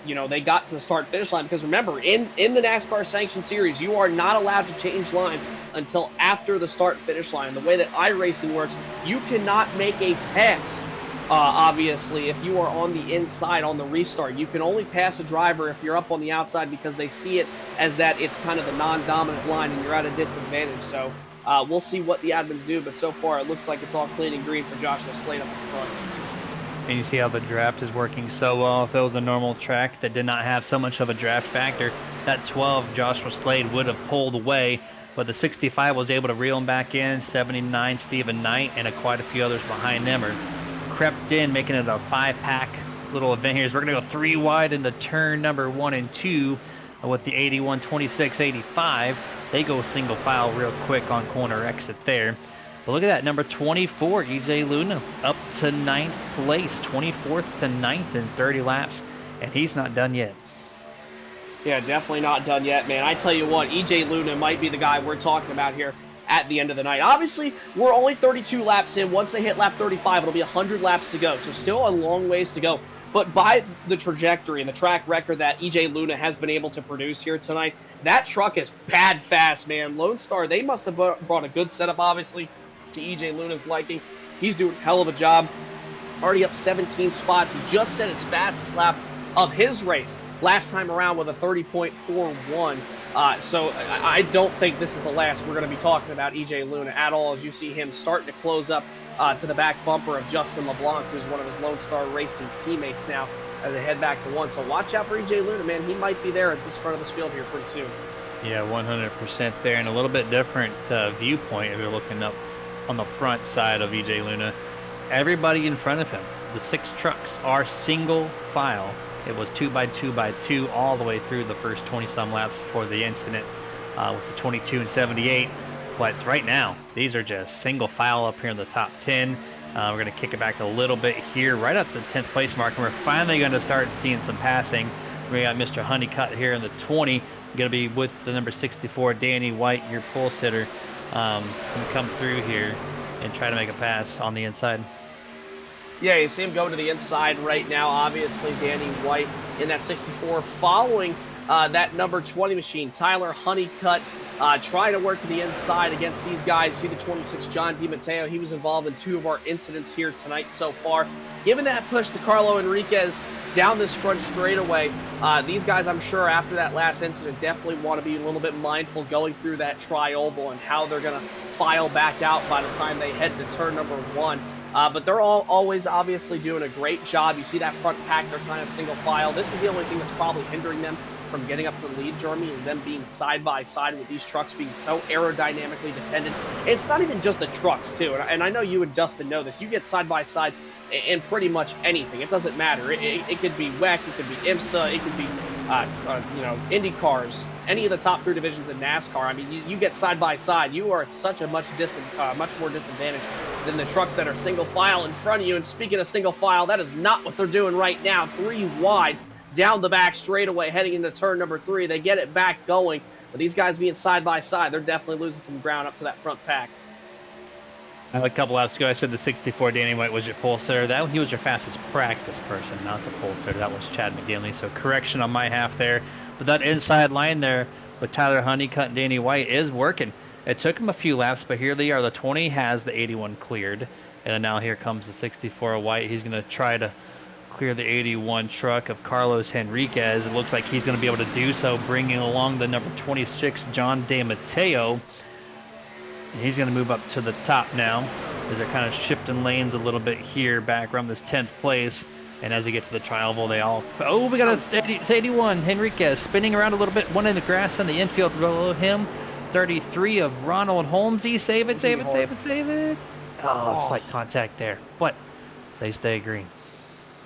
Speaker 3: you know, they got to the start-finish line. Because remember, in the NASCAR Sanctioned Series, you are not allowed to change lines until after the start-finish line. The way that iRacing works, you cannot make a pass, obviously, if you are on the inside on the restart. You can only pass a driver if you're up on the outside because they see it as that it's kind of the non-dominant line and you're at a disadvantage. So we'll see what the admins do, but so far it looks like it's all clean and green for Joshua Slade up in front.
Speaker 2: And you see how the draft is working so well. If it was a normal track that did not have so much of a draft factor, that 12 Joshua Slade would have pulled away, but the 65 was able to reel him back in. 79 Stephen Knight and quite a few others behind them are crept in, making it a 5-pack little event here. So we're going to go 3 wide into turn number 1 and 2 with the 81, 26, 85. They go single file real quick on corner exit there. But look at that, number 24, EJ Luna, up to 9th place, 24th to 9th in 30 laps, and he's not done yet.
Speaker 3: Yeah, definitely not done yet, man. I tell you what, EJ Luna might be the guy we're talking about here at the end of the night. Obviously, we're only 32 laps in. Once they hit lap 35, it'll be 100 laps to go, so still a long ways to go. But by the trajectory and the track record that EJ Luna has been able to produce here tonight, that truck is bad fast, man. Lone Star, they must have brought a good setup, obviously, to EJ Luna's liking. He's doing a hell of a job. Already up 17 spots. He just set his fastest lap of his race last time around with a 30.41. So I don't think this is the last we're going to be talking about EJ Luna at all, as you see him starting to close up to the back bumper of Justin LeBlanc, who's one of his Lone Star Racing teammates now as they head back to 1. So watch out for EJ Luna, man. He might be there at this front of this field here pretty soon.
Speaker 2: Yeah, 100% there, and a little bit different viewpoint if you're looking up on the front side of EJ Luna. Everybody in front of him, the 6 trucks, are single file. It was 2x2x2 all the way through the first 20-some laps before the incident. with the 22 and 78. But right now, these are just single file up here in the top 10. We're going to kick it back a little bit here, right at the 10th place mark, and we're finally going to start seeing some passing. We got Mr. Honeycutt here in the 20, going to be with the number 64, Danny White, your pulse hitter, going to come through here and try to make a pass on the inside.
Speaker 3: Yeah, you see him go to the inside right now. Obviously, Danny White in that 64 following that number 20 machine. Tyler Honeycutt trying to work to the inside against these guys. You see the 26, John DiMatteo. He was involved in 2 of our incidents here tonight so far. Given that push to Carlo Enriquez down this front straightaway, these guys, I'm sure, after that last incident, definitely want to be a little bit mindful going through that tri-oval and how they're going to file back out by the time they head to turn number 1. But they're always obviously doing a great job. You see that front pack, they're kind of single file. This is the only thing that's probably hindering them from getting up to the lead, Jeremy, is them being side by side with these trucks being so aerodynamically dependent. It's not even just the trucks, too. And I know you and Dustin know this. You get side by side in pretty much anything. It doesn't matter. It could be WEC, it could be IMSA, it could be Indy cars, any of the top 3 divisions in NASCAR. I mean, you get side by side, you are at such a much more disadvantage than the trucks that are single file in front of you. And speaking of single file, that is not what they're doing right now. 3 wide down the back straightaway, heading into turn number 3. They get it back going, but these guys being side by side, they're definitely losing some ground up to that front pack.
Speaker 2: A couple laps ago, I said the 64 Danny White was your pole sitter. He was your fastest practice person, not the pole sitter. That was Chad McGinley. So correction on my half there. But that inside line there with Tyler Honeycutt and Danny White is working. It took him a few laps, but here they are. The 20 has the 81 cleared. And now here comes the 64 White. He's going to try to clear the 81 truck of Carlos Henriquez. It looks like he's going to be able to do so, bringing along the number 26, John DiMatteo. He's going to move up to the top now as they're kind of shifting lanes a little bit here back around this 10th place. And as they get to the tri-oval, they all... Oh, we got a 81, Henriquez, spinning around a little bit. One in the grass on the infield below him. 33 of Ronald Holmesy. Save it, save it, save it, save it. Oh, slight contact there. But they stay green.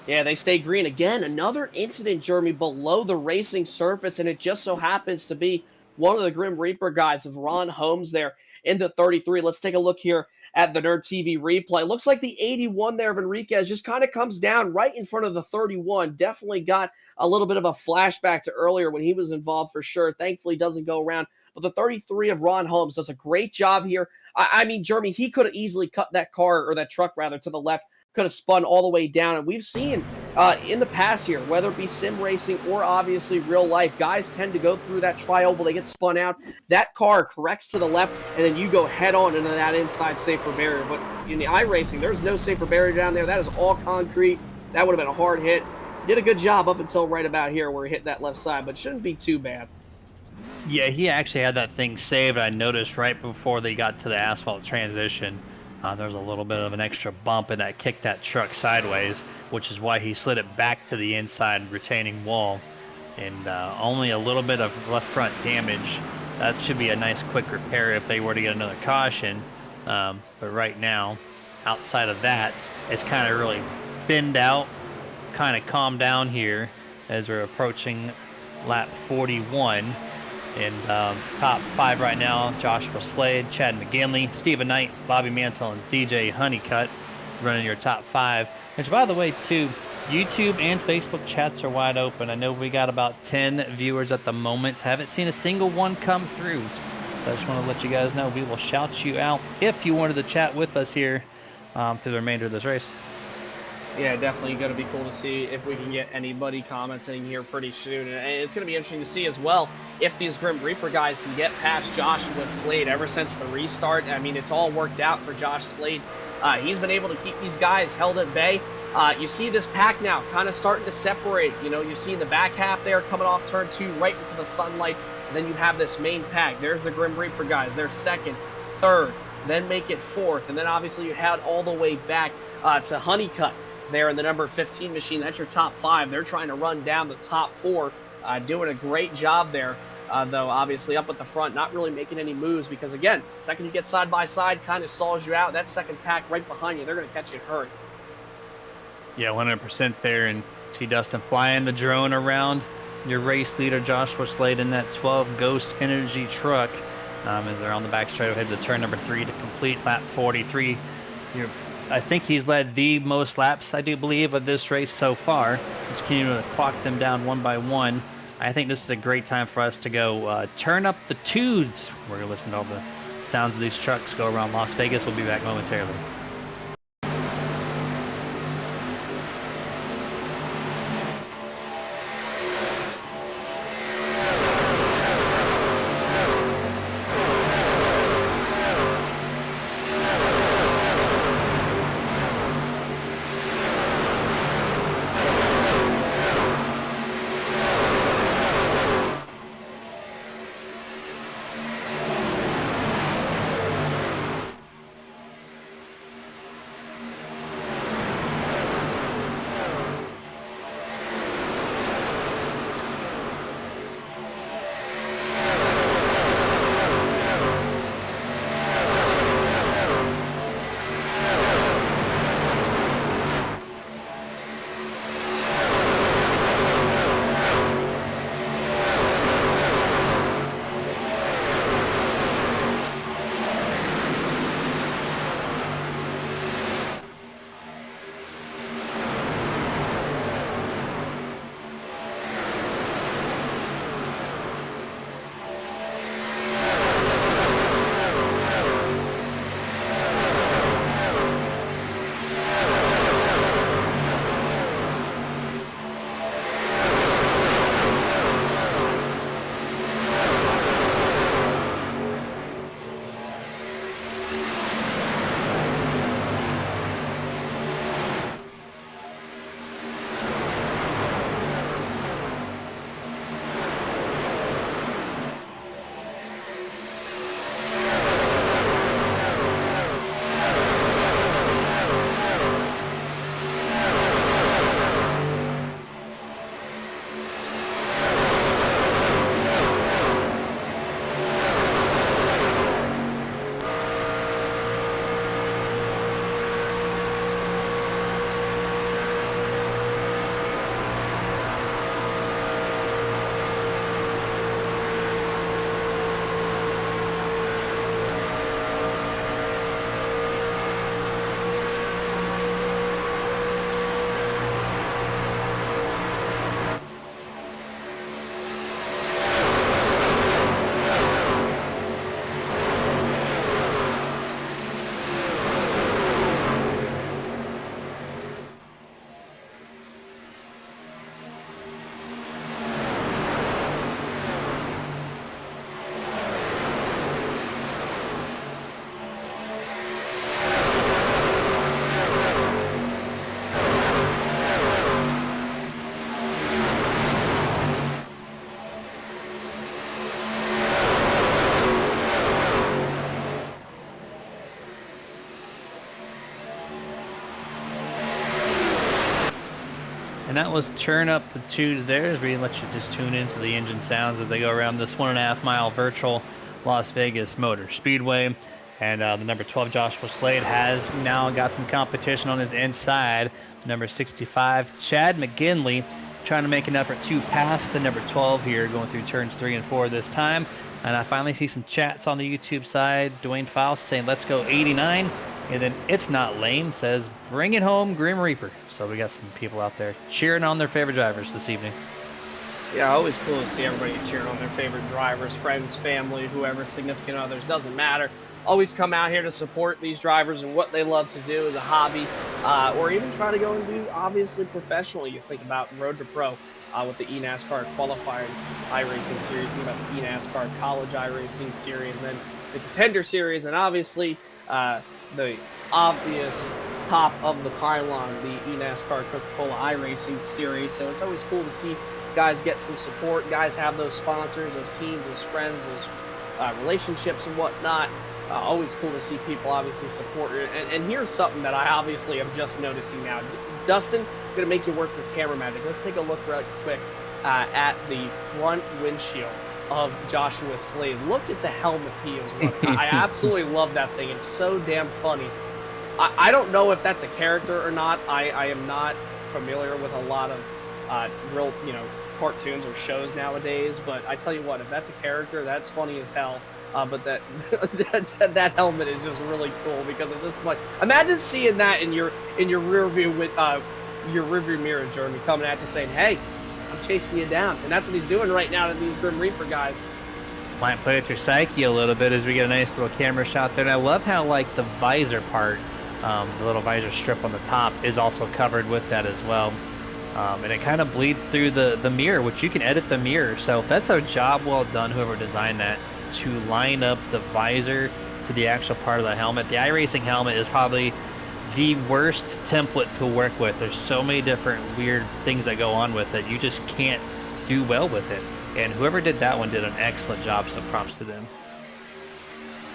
Speaker 3: Yeah, they stay green. Again, another incident, Jeremy, below the racing surface, and it just so happens to be one of the Grim Reaper guys of Ron Holmes there in the 33. Let's take a look here at the Nerd TV replay. Looks like the 81 there of Enriquez just kind of comes down right in front of the 31. Definitely got a little bit of a flashback to earlier when he was involved for sure. Thankfully, doesn't go around. But the 33 of Ron Holmes does a great job here. I mean, Jeremy, he could have easily cut that car, or that truck rather, to the left, could have spun all the way down. And we've seen in the past here, whether it be sim racing or obviously real life, guys tend to go through that tri-oval, they get spun out, that car corrects to the left, and then you go head on into that inside safer barrier. But in the iRacing, there's no safer barrier down there. That is all concrete. That would have been a hard hit. Did a good job up until right about here where he hit that left side, but shouldn't be too bad.
Speaker 2: Yeah, he actually had that thing saved. I noticed right before they got to the asphalt transition, there's a little bit of an extra bump, and that kicked that truck sideways, which is why he slid it back to the inside retaining wall. And only a little bit of left front damage. That should be a nice quick repair if they were to get another caution. But right now, outside of that, it's kind of really thinned out, kind of calmed down here as we're approaching lap 41. And top 5 right now, Joshua Slade, Chad McGinley, Stephen Knight, Bobby Mantle, and DJ Honeycutt running your top 5. Which, by the way, too, YouTube and Facebook chats are wide open. I know we got about 10 viewers at the moment. Haven't seen a single one come through. So I just want to let you guys know we will shout you out if you wanted to chat with us here through the remainder of this race.
Speaker 3: Yeah, definitely going to be cool to see if we can get anybody commenting here pretty soon. And it's going to be interesting to see as well if these Grim Reaper guys can get past Joshua Slade ever since the restart. I mean, it's all worked out for Josh Slade. He's been able to keep these guys held at bay. You see this pack now kind of starting to separate. You know, you see the back half there coming off turn 2 right into the sunlight. And then you have this main pack. There's the Grim Reaper guys. They're second, third, then make it fourth. And then obviously you head all the way back to Honeycutt there in the number 15 machine. That's your top 5. They're trying to run down the top 4, doing a great job there. Though obviously up at the front, not really making any moves because, again, the second you get side by side, kind of stalls you out. That second pack right behind you, they're going to catch you hurt.
Speaker 2: Yeah, 100% there. And see Dustin flying the drone around your race leader Joshua Slade in that 12 Ghost Energy truck as they're on the back straight ahead to turn number 3 to complete lap 43. I think he's led the most laps, I do believe, of this race so far. He's continuing to clock them down one by one. I think this is a great time for us to go turn up the tunes. We're going to listen to all the sounds of these trucks go around Las Vegas. We'll be back momentarily. And that was Turn Up the Tunes there, as we let you just tune into the engine sounds as they go around this 1.5 mile virtual Las Vegas Motor Speedway. And the number 12 Joshua Slade has now got some competition on his inside. Number 65 Chad McGinley trying to make an effort to pass the number 12 here, going through turns 3 and 4 this time. And I finally see some chats on the YouTube side. Dwayne Faust saying, let's go 89. And then It's Not Lame says, bring it home, Grim Reaper. So we got some people out there cheering on their favorite drivers this evening.
Speaker 3: Yeah, always cool to see everybody cheering on their favorite drivers, friends, family, whoever, significant others, doesn't matter. Always come out here to support these drivers and what they love to do as a hobby, or even try to go and do, obviously, professionally. You think about Road to Pro with the eNASCAR qualifying iRacing series, think about the eNASCAR College iRacing series, and then the Contender series, and obviously the obvious top of the pylon, the eNASCAR Coca-Cola iRacing series. So it's always cool to see guys get some support, guys have those sponsors, those teams, those friends, those relationships and whatnot. Always cool to see people obviously support it. And here's something that I obviously am just noticing now. Dustin, I'm going to make you work with camera magic. Let's take a look right quick at the front windshield of Joshua Slade. Look at the helmet he is wearing. I absolutely love that thing. It's so damn funny. I don't know if that's a character or not. I am not familiar with a lot of real, cartoons or shows nowadays, but I tell you what, if that's a character, that's funny as hell. But that, that helmet is just really cool because it's just fun. Imagine seeing that in your rear view with your rear view mirror, Jeremy, coming at you saying, "Hey, I'm chasing you down," and that's what he's doing right now to these Grim Reaper guys.
Speaker 2: Might play with your psyche a little bit as we get a nice little camera shot there. And I love how like the visor part, the little visor strip on the top is also covered with that as well. And it kind of bleeds through the mirror, which you can edit the mirror. So that's a job well done, whoever designed that, to line up the visor to the actual part of the helmet. The iRacing helmet is probably the worst template to work with. There's so many different weird things that go on with it. You just can't do well with it. And whoever did that one did an excellent job, so props to them.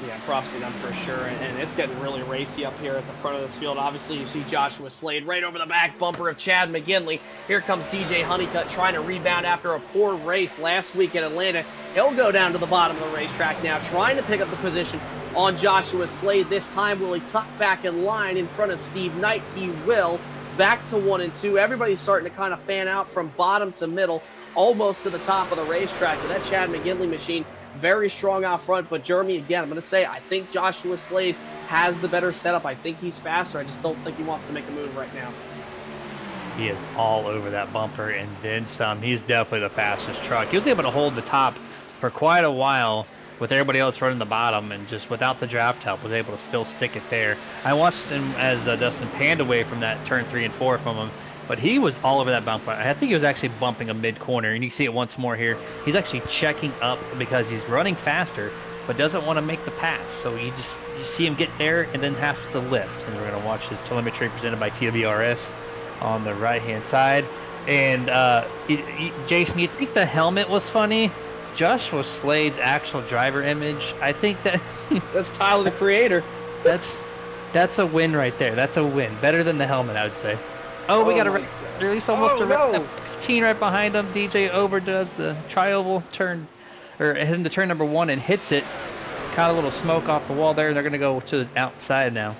Speaker 3: Yeah, props to them for sure, and it's getting really racy up here at the front of this field. Obviously, you see Joshua Slade right over the back bumper of Chad McGinley. Here comes DJ Honeycutt trying to rebound after a poor race last week in Atlanta. He'll go down to the bottom of the racetrack now, trying to pick up the position on Joshua Slade. This time, will he tuck back in line in front of Steve Knight? He will. Back to 1 and 2. Everybody's starting to kind of fan out from bottom to middle, almost to the top of the racetrack. And that Chad McGinley machine, very strong out front. But Jeremy, again, I'm going to say, I think Joshua Slade has the better setup. I think he's faster. I just don't think he wants to make a move right now.
Speaker 2: He is all over that bumper and then some. He's definitely the fastest truck. He was able to hold the top for quite a while with everybody else running the bottom, and just without the draft help was able to still stick it there. I watched him as Dustin panned away from that turn 3 and 4 from him, but he was all over that bumper. I think he was actually bumping a mid-corner, and you see it once more here. He's actually checking up because he's running faster, but doesn't want to make the pass. So you see him get there and then has to lift. And we're going to watch his telemetry presented by TWRS on the right-hand side. And Jason, you think the helmet was funny? Joshua Slade's actual driver image, I think that
Speaker 3: that's Tyler the Creator.
Speaker 2: That's a win right there. That's a win. Better than the helmet, I would say. Oh, we got a release almost a 15 right behind him. DJ overdoes the tri-oval turn, or hitting the turn number 1 and hits it. Caught a little smoke off the wall there, and they're going to go to the outside now.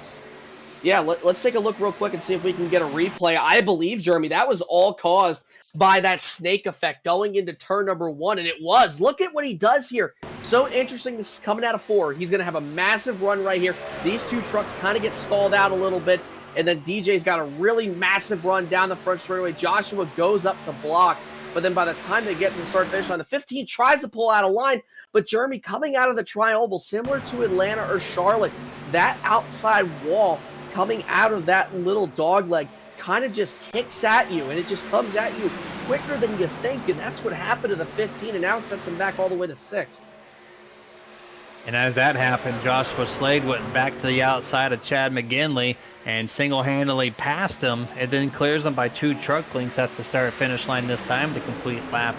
Speaker 3: Yeah, let's take a look real quick and see if we can get a replay. I believe, Jeremy, that was all caused by that snake effect going into turn number 1, and it was. Look at what he does here. So interesting. This is coming out of 4. He's going to have a massive run right here. These two trucks kind of get stalled out a little bit, and then DJ's got a really massive run down the front straightaway. Joshua goes up to block, but then by the time they get to the start-finish line, the 15 tries to pull out of line, but Jeremy, coming out of the tri-oval, similar to Atlanta or Charlotte, that outside wall coming out of that little dog leg kind of just kicks at you, and it just comes at you quicker than you think, and that's what happened to the 15, and now it sets him back all the way to 6th.
Speaker 2: And as that happened, Joshua Slade went back to the outside of Chad McGinley and single-handedly passed him, and then clears him by 2 truck lengths at the start-finish line this time to complete lap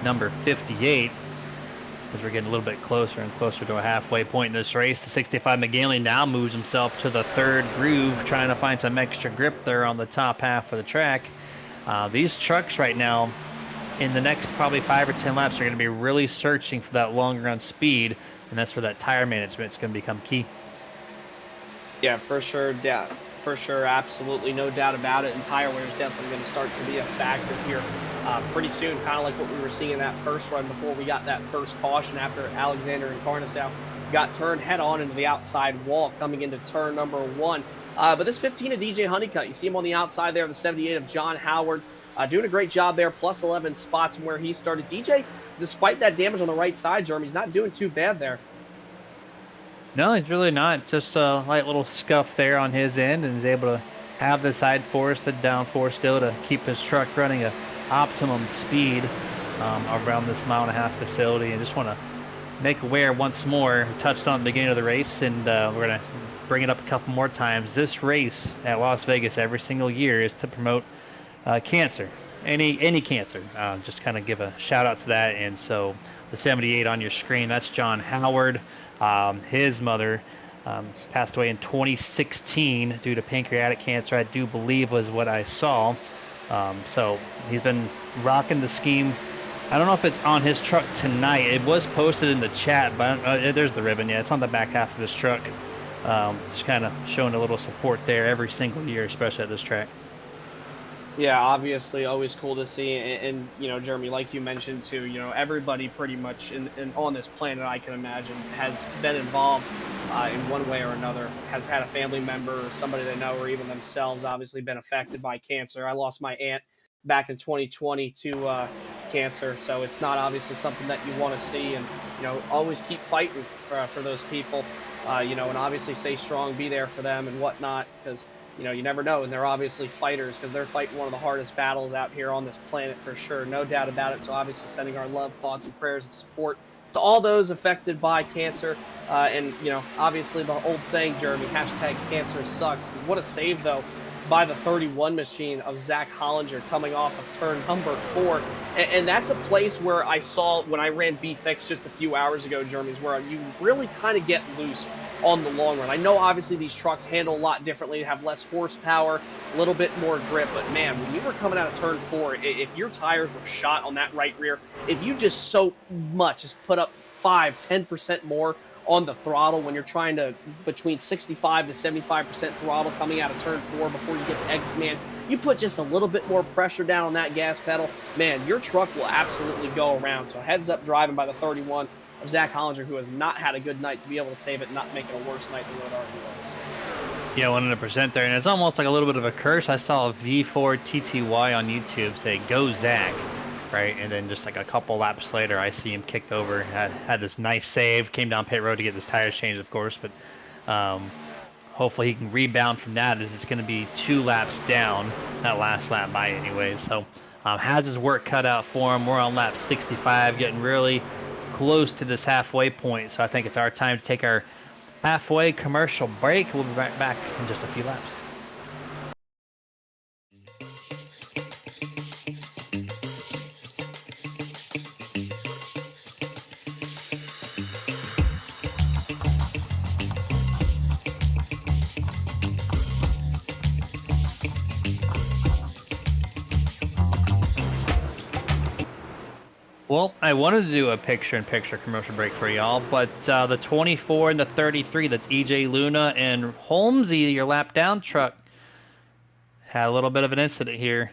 Speaker 2: number 58. As we're getting a little bit closer and closer to a halfway point in this race, the 65 McGinley now moves himself to the 3rd groove, trying to find some extra grip there on the top half of the track. These trucks right now, in the next probably 5 or 10 laps, are going to be really searching for that long run speed, and that's where that tire management is going to become key.
Speaker 3: Yeah, for sure. Yeah, for sure. Absolutely. No doubt about it. And tire wear is definitely going to start to be a factor here pretty soon, kind of like what we were seeing in that first run before we got that first caution after Alexander and Carnasow got turned head-on into the outside wall coming into turn number 1. But this 15 of DJ Honeycutt, you see him on the outside there, the 78 of John Howard, doing a great job there, plus 11 spots from where he started. DJ, despite that damage on the right side, Jeremy's not doing too bad there.
Speaker 2: No, he's really not. Just a light little scuff there on his end, and he's able to have the side force, the down force still to keep his truck running at optimum speed around this mile-and-a-half facility. And just want to make aware once more, touched on at the beginning of the race, and we're going to bring it up a couple more times. This race at Las Vegas every single year is to promote cancer, any cancer. Just kind of give a shout out to that. And so the 78 on your screen, that's John Howard. His mother passed away in 2016 due to pancreatic cancer, I do believe was what I saw. So he's been rocking the scheme. I don't know if it's on his truck tonight. It was posted in the chat, but there's the ribbon. Yeah, it's on the back half of his truck. Just kind of showing a little support there every single year, especially at this track.
Speaker 3: Yeah, obviously, always cool to see, and Jeremy, like you mentioned too, everybody pretty much in on this planet, I can imagine, has been involved in one way or another, has had a family member or somebody they know, or even themselves, obviously been affected by cancer. I lost my aunt back in 2020 to cancer, so it's not obviously something that you want to see, and always keep fighting for those people, and obviously stay strong, be there for them and whatnot, because you never know. And they're obviously fighters because they're fighting one of the hardest battles out here on this planet for sure. No doubt about it. So obviously sending our love, thoughts, and prayers and support to all those affected by cancer. And, obviously the old saying, Jeremy, hashtag cancer sucks. What a save, though, by the 31 machine of Zach Hollinger coming off of turn number 4. And that's a place where I saw when I ran BFX just a few hours ago, Jeremy's, where you really kind of get loose on the long run. I know obviously these trucks handle a lot differently, have less horsepower, a little bit more grip, but man, when you were coming out of turn 4, if your tires were shot on that right rear, if you just so much as put up 5-10% more on the throttle when you're trying to between 65 to 75% throttle coming out of turn 4 before you get to exit, man, you put just a little bit more pressure down on that gas pedal, man, your truck will absolutely go around. So heads up driving by the 31 of Zach Hollinger, who has not had a good night, to be able to save it and not make it a worse night than what it already was.
Speaker 2: Yeah, 100% there. And it's almost like a little bit of a curse. I saw a V4 TTY on YouTube say, "Go Zach," right? And then just like a couple laps later, I see him kicked over, had this nice save, came down pit road to get his tires changed, of course. But hopefully he can rebound from that, as it's going to be 2 laps down that last lap by anyways. So has his work cut out for him. We're on lap 65, getting really close to this halfway point. So I think it's our time to take our halfway commercial break. We'll be right back in just a few laps. Well, I wanted to do a picture-in-picture commercial break for y'all, but the 24 and the 33, that's EJ Luna and Holmesy, your lap down truck, had a little bit of an incident here.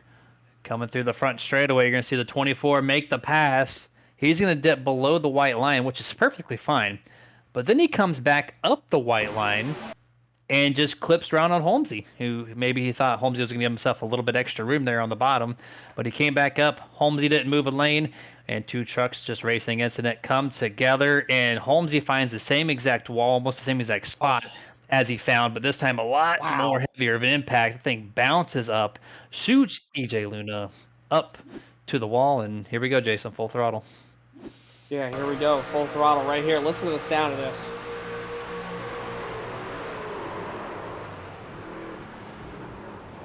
Speaker 2: Coming through the front straightaway, you're going to see the 24 make the pass. He's going to dip below the white line, which is perfectly fine. But then he comes back up the white line and just clips around on Holmesy, who maybe he thought Holmesy was going to give himself a little bit extra room there on the bottom. But he came back up. Holmesy didn't move a lane, and 2 trucks just racing incident come together, and Holmesy finds the same exact wall, almost the same exact spot as he found, but this time a lot more heavier of an impact. The thing bounces up, shoots EJ Luna up to the wall, and here we go, Jason, full throttle.
Speaker 3: Yeah, here we go, full throttle right here. Listen to the sound of this.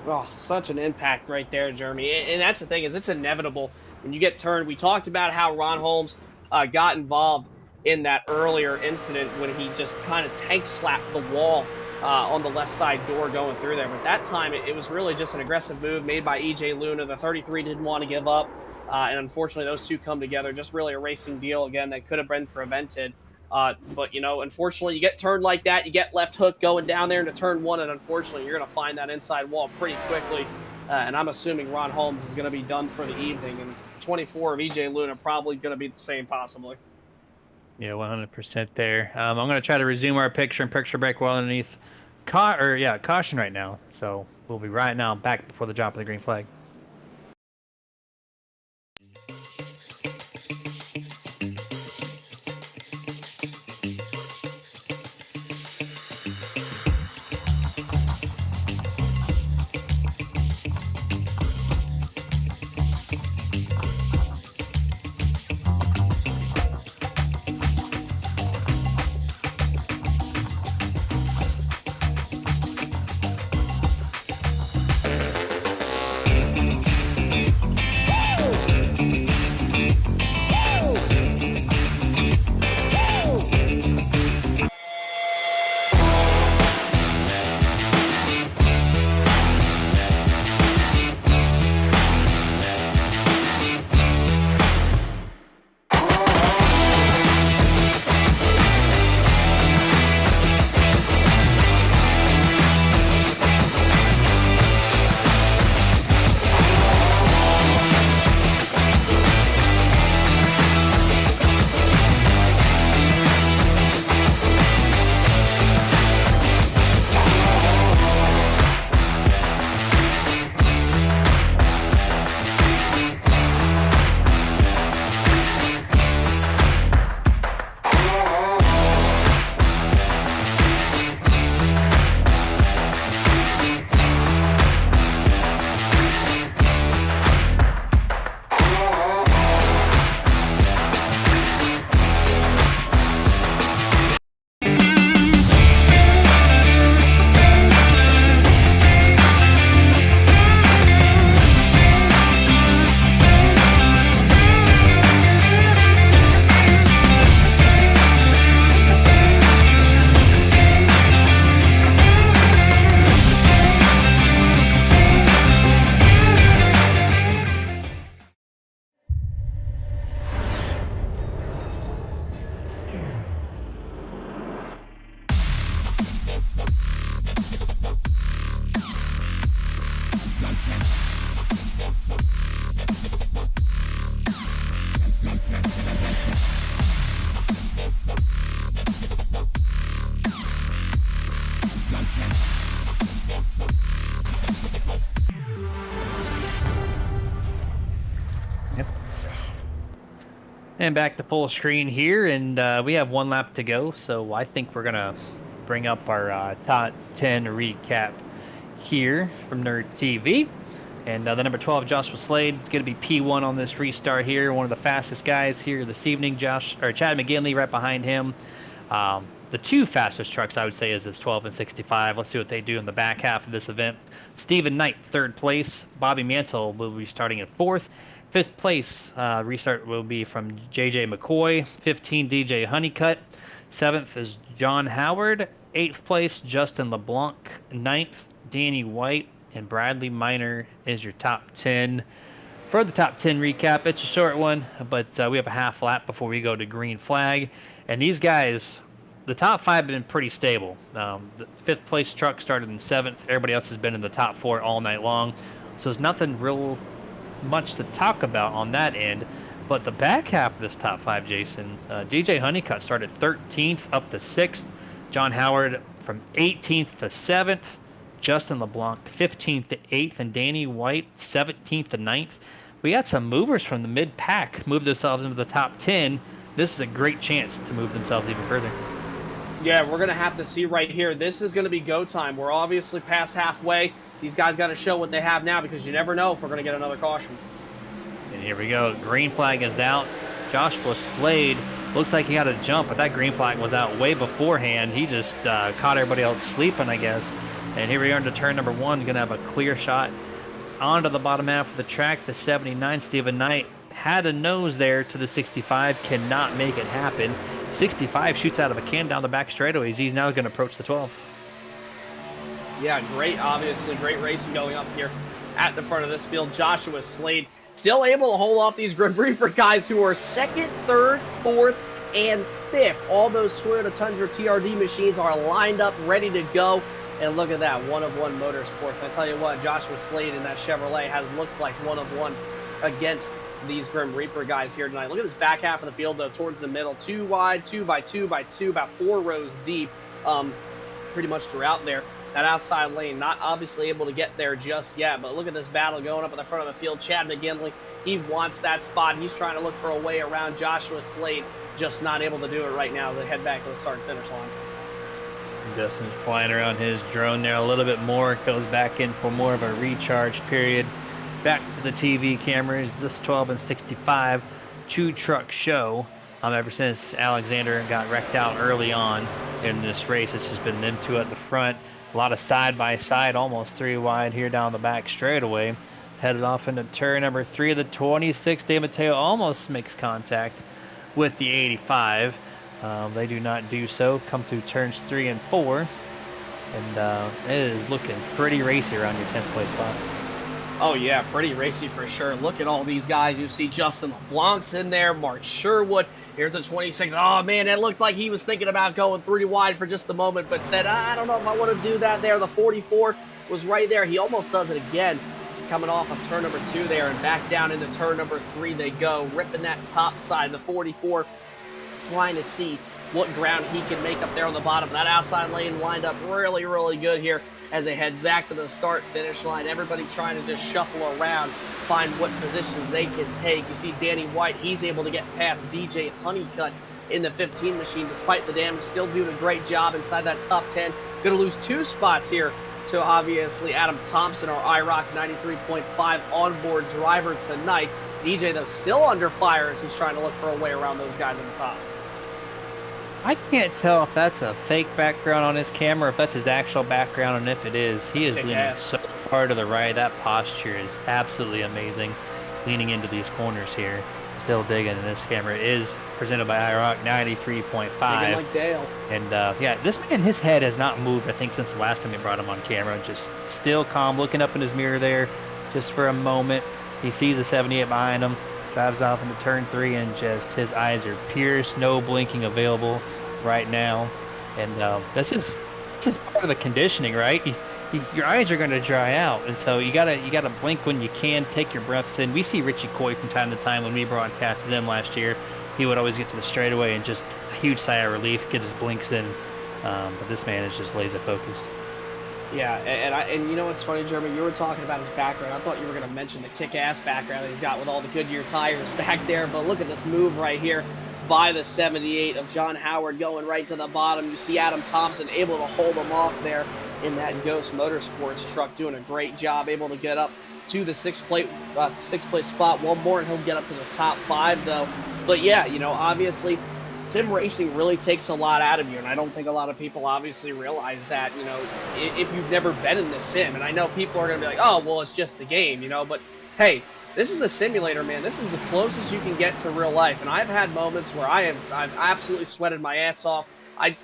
Speaker 3: Oh, such an impact right there, Jeremy. And that's the thing, is it's inevitable when you get turned. We talked about how Ron Holmes got involved in that earlier incident when he just kind of tank slapped the wall on the left side door going through there. But that time, it was really just an aggressive move made by EJ Luna. The 33 didn't want to give up. And unfortunately, those two come together. Just really a racing deal, again, that could have been prevented. But, unfortunately, you get turned like that. You get left hook going down there into turn 1, and unfortunately, you're going to find that inside wall pretty quickly. And I'm assuming Ron Holmes is going to be done for the evening. And 24 of EJ Luna probably going to be the same, possibly.
Speaker 2: Yeah, 100% there. I'm going to try to resume our picture-in-picture break. We're underneath caution right now. So we'll be right now back before the drop of the green flag. And back to full screen here, and we have one lap to go, so I think we're going to bring up our top 10 recap here from Nerd TV. And the number 12, Joshua Slade, is going to be P1 on this restart here. One of the fastest guys here this evening. Chad McGinley right behind him. The two fastest trucks, I would say, is this 12 and 65. Let's see what they do in the back half of this event. Stephen Knight, third place. Bobby Mantle will be starting at fourth. Fifth place restart will be from JJ McCoy. 15, DJ Honeycutt. Seventh is John Howard. Eighth place, Justin LeBlanc. Ninth, Danny White. And Bradley Minor is your top 10. For the top 10 recap, it's a short one, but we have a half lap before we go to green flag. And these guys, the top 5 have been pretty stable. The fifth place truck started in 7th. Everybody else has been in the top 4 all night long. So there's nothing real much to talk about on that end. But the back half of this top 5, Jason, DJ Honeycutt started 13th up to 6th. John Howard from 18th to 7th. Justin LeBlanc 15th to 8th. And Danny White 17th to 9th. We got some movers from the mid-pack move themselves into the top 10. This is a great chance to move themselves even further.
Speaker 3: Yeah, we're going to have to see right here. This is going to be go time. We're obviously past halfway. These guys got to show what they have now because you never know if we're going to get another caution.
Speaker 2: And here we go. Green flag is out. Joshua Slade looks like he got a jump, but that green flag was out way beforehand. He just caught everybody else sleeping, I guess. And here we are into turn number 1. Going to have a clear shot onto the bottom half of the track. The 79, Stephen Knight, had a nose there to the 65. Cannot make it happen. 65 shoots out of a can down the back straightaways. He's now going to approach the 12.
Speaker 3: Yeah, obviously great racing going up here at the front of this field. Joshua Slade still able to hold off these Grim Reaper guys who are 2nd, 3rd, 4th, and 5th. All those Toyota Tundra TRD machines are lined up, ready to go. And look at that, one of one motorsports. I tell you what, Joshua Slade in that Chevrolet has looked like one of one against these Grim Reaper guys here tonight. Look at this back half of the field, though, towards the middle. 2 wide, 2 by 2 by 2, about 4 rows deep, pretty much throughout there. That outside lane, not obviously able to get there just yet, but look at this battle going up at the front of the field. Chad McGinley, he wants that spot. He's trying to look for a way around Joshua Slade, just not able to do it right now. They head back to the start and finish line.
Speaker 2: Justin's flying around his drone there a little bit more. Goes back in for more of a recharge period. Back to the TV cameras. This 12 and 65 two-truck show. Ever since Alexander got wrecked out early on in this race, it's just been them two at the front. A lot of side-by-side, almost 3 wide here down the back straightaway. Headed off into turn number 3 of the 26. De Matteo almost makes contact with the 85. They do not do so. Come through turns 3 and 4. And it is looking pretty racy around your 10th place spot.
Speaker 3: Oh, yeah, pretty racy for sure. Look at all these guys. You see Justin LeBlanc's in there, Mark Sherwood. Here's the 26. Oh, man, it looked like he was thinking about going 3 wide for just a moment, but said, I don't know if I want to do that there. The 44 was right there. He almost does it again. Coming off of turn number 2 there and back down into turn number 3 they go. Ripping that top side. The 44 trying to see what ground he can make up there on the bottom. That outside lane lined up really, really good here as they head back to the start-finish line. Everybody trying to just shuffle around, find what positions they can take. You see Danny White, he's able to get past DJ Honeycutt in the 15 machine despite the damage. Still doing a great job inside that top 10. Going to lose 2 spots here to obviously Adam Thompson, our IROC 93.5 onboard driver tonight. DJ, though, still under fire as he's trying to look for a way around those guys at the top.
Speaker 2: I can't tell if that's a fake background on his camera, if that's his actual background, and if it is, he is leaning so far to the right. That posture is absolutely amazing, leaning into these corners here. Still digging, and this camera is presented by IROC 93.5.
Speaker 3: Digging like Dale.
Speaker 2: And yeah, this man, his head has not moved, I think, since the last time we brought him on camera. Just still calm, looking up in his mirror there just for a moment. He sees the 78 behind him, drives off into turn 3, and just his eyes are pierced, no blinking available right now. And this is part of the conditioning, right? Your eyes are going to dry out, and so you gotta blink when you can. Take your breaths in. We see Richie Coy from time to time when we broadcasted him last year. He would always get to the straightaway and just a huge sigh of relief, get his blinks in. But this man is just laser focused.
Speaker 3: Yeah, and you know what's funny, Jeremy? You were talking about his background. I thought you were going to mention the kick-ass background that he's got with all the Goodyear tires back there. But look at this move right here by the 78 of John Howard going right to the bottom. You see Adam Thompson able to hold him off there in that Ghost Motorsports truck, doing a great job, able to get up to the sixth place spot. One more, and he'll get up to the top 5, though. But yeah, you know, obviously, sim racing really takes a lot out of you, and I don't think a lot of people obviously realize that, you know, if you've never been in the sim. And I know people are going to be like, oh, well, it's just a game, you know, but hey, this is a simulator, man. This is the closest you can get to real life, and I've had moments where I've absolutely sweated my ass off.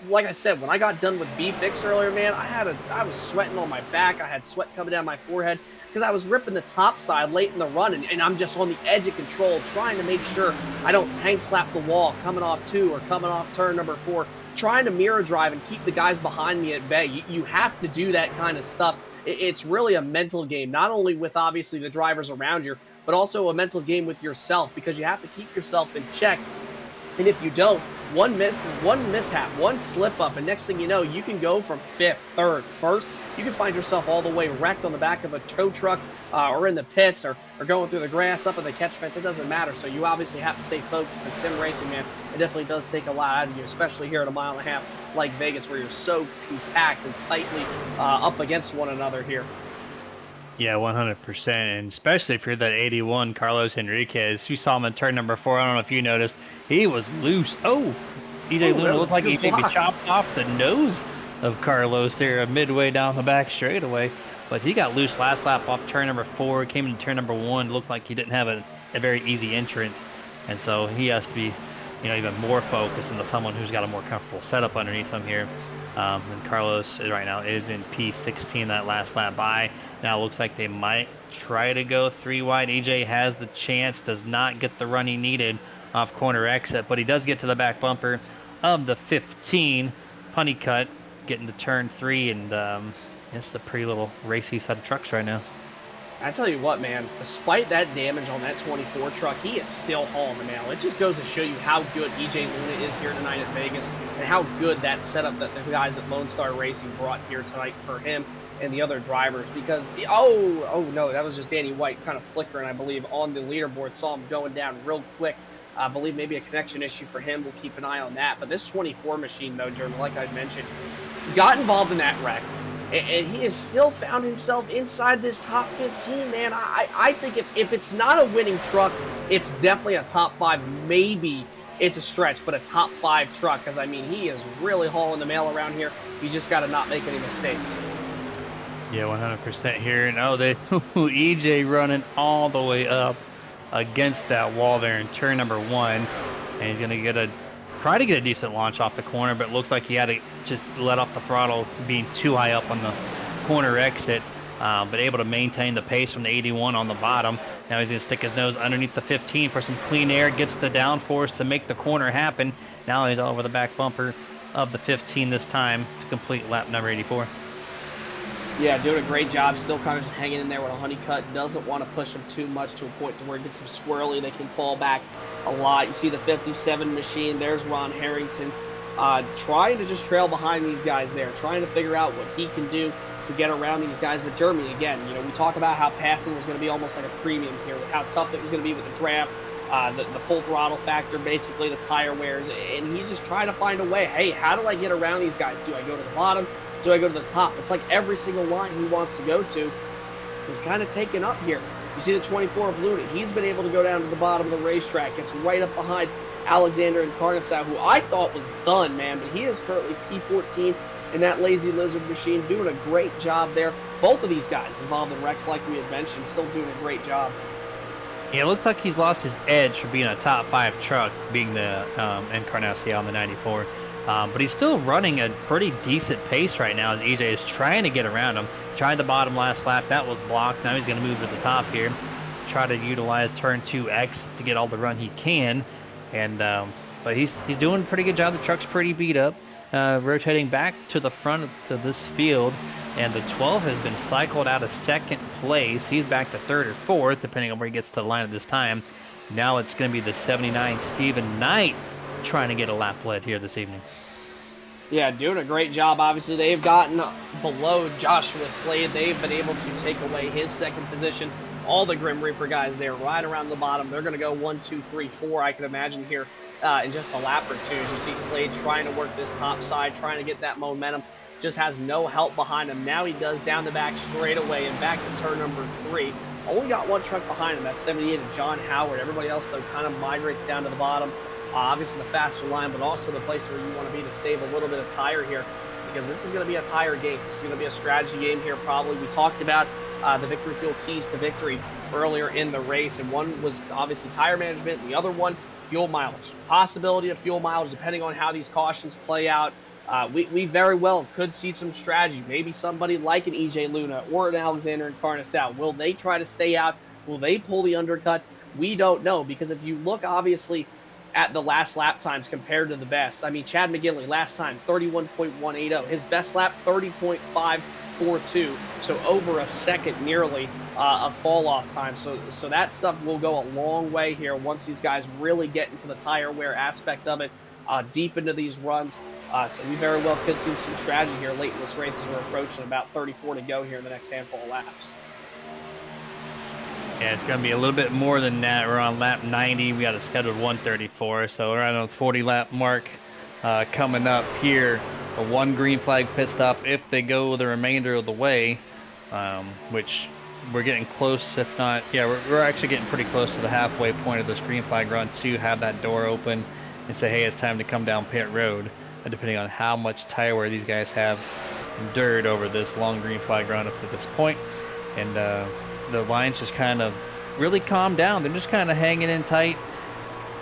Speaker 3: Like I said, when I got done with B-Fix earlier, man, I was sweating on my back. I had sweat coming down my forehead because I was ripping the top side late in the run, and I'm just on the edge of control, trying to make sure I don't tank slap the wall coming off 2 or coming off turn number 4, trying to mirror drive and keep the guys behind me at bay. You have to do that kind of stuff. It's really a mental game, not only with obviously the drivers around you, but also a mental game with yourself, because you have to keep yourself in check. And if you don't, one mishap, one slip up, and next thing you know, you can go from 5th, 3rd, 1st. You can find yourself all the way wrecked on the back of a tow truck, or in the pits, or going through the grass, up at the catch fence. It doesn't matter. So you obviously have to stay focused. And sim racing, man, it definitely does take a lot out of you, especially here at a 1.5 mile like Vegas, where you're so compact and tightly up against one another here.
Speaker 2: Yeah, 100%, and especially if you're that 81 Carlos Henriquez. You saw him in turn number 4. I don't know if you noticed. He was loose. Oh, EJ Luna looked like he maybe chopped off the nose of Carlos there midway down the back straightaway. But he got loose last lap off turn number 4, came into turn number 1. Looked like he didn't have a very easy entrance. And so he has to be, you know, even more focused into someone who's got a more comfortable setup underneath him here. And Carlos right now is in P16 that last lap by. Now it looks like they might try to go 3 wide. EJ has the chance, does not get the run he needed off corner exit, but he does get to the back bumper of the 15. Punny cut, getting to turn 3, and it's a pretty little racy set of trucks right now.
Speaker 3: I tell you what, man, despite that damage on that 24 truck, he is still hauling the mail. It just goes to show you how good EJ Luna is here tonight at Vegas, and how good that setup that the guys at Lone Star Racing brought here tonight for him and the other drivers. Because, oh no, that was just Danny White kind of flickering, I believe, on the leaderboard. Saw him going down real quick. I believe maybe a connection issue for him. We'll keep an eye on that. But this 24 machine, though, Jeremy, like I mentioned, got involved in that wreck. And he has still found himself inside this top 15, man. I think if it's not a winning truck, it's definitely a top 5. Maybe it's a stretch, but a top 5 truck. Because, I mean, he is really hauling the mail around here. You just got to not make any mistakes.
Speaker 2: Yeah, 100% here. No, they EJ running all the way up against that wall there in turn number 1. And he's going to try to get a decent launch off the corner, but it looks like he had to just let off the throttle, being too high up on the corner exit, but able to maintain the pace from the 81 on the bottom. Now he's going to stick his nose underneath the 15 for some clean air, gets the downforce to make the corner happen. Now he's over the back bumper of the 15 this time to complete lap number 84.
Speaker 3: Yeah, doing a great job. Still kind of just hanging in there with a honey cut. Doesn't want to push them too much to a point to where it gets them squirrely. They can fall back a lot. You see the 57 machine. There's Ron Harrington trying to just trail behind these guys there, trying to figure out what he can do to get around these guys. But Germany, again, you know, we talk about how passing was going to be almost like a premium here, with how tough it was going to be with the draft, the full throttle factor, basically the tire wears, and he's just trying to find a way. Hey, how do I get around these guys? Do I go to the bottom? Do I go to the top? It's like every single line he wants to go to is kind of taken up here. You see the 24 of Luna. He's been able to go down to the bottom of the racetrack. It's right up behind Alexander and Carnasow, who I thought was done, man, but he is currently P14 in that Lazy Lizard machine, doing a great job there. Both of these guys involved in wrecks, like we had mentioned, still doing a great job.
Speaker 2: Yeah, it looks like he's lost his edge for being a top 5 truck, being the Encarnacion on the 94. But he's still running a pretty decent pace right now as EJ is trying to get around him. Tried the bottom last lap. That was blocked. Now he's going to move to the top here. Try to utilize turn 2X to get all the run he can. And but he's doing a pretty good job. The truck's pretty beat up. Rotating back to the front of this field. And the 12 has been cycled out of 2nd place. He's back to 3rd or 4th, depending on where he gets to the line at this time. Now it's going to be the 79 Stephen Knight trying to get a lap lead here this evening.
Speaker 3: Yeah, doing a great job. Obviously, they've gotten below Joshua Slade. They've been able to take away his second position. All the Grim Reaper guys there, right around the bottom. They're going to go 1, 2, 3, 4. I can imagine here in just a lap or two. As you see Slade trying to work this top side, trying to get that momentum. Just has no help behind him. Now he does down the back straight away and back to turn number 3. Only got one truck behind him. That's 78 of John Howard. Everybody else, though, kind of migrates down to the bottom. Obviously the faster line, but also the place where you want to be to save a little bit of tire here, because this is going to be a tire game. This is going to be a strategy game here probably. We talked about the Victory Fuel keys to victory earlier in the race, and one was obviously tire management, and the other one, fuel mileage. Possibility of fuel mileage depending on how these cautions play out. We very well could see some strategy. Maybe somebody like an EJ Luna or an Alexander and Carnesal. Will they try to stay out? Will they pull the undercut? We don't know, because if you look obviously at the last lap times compared to the best. I mean, Chad McGinley last time 31.180, his best lap 30.542, so over a second nearly of fall off time. So that stuff will go a long way here once these guys really get into the tire wear aspect of it, deep into these runs. So we very well could see some strategy here late in this race as we're approaching about 34 to go here in the next handful of laps.
Speaker 2: Yeah, it's going to be a little bit more than that. We're on lap 90. We got a scheduled 134, so we're on the 40-lap mark coming up here. A 1 green flag pit stop if they go the remainder of the way, which we're getting close, if not, yeah, we're actually getting pretty close to the halfway point of this green flag run to have that door open and say, hey, it's time to come down pit road, depending on how much tire wear these guys have endured over this long green flag run up to this point. And the lines just kind of really calmed down. They're just kind of hanging in tight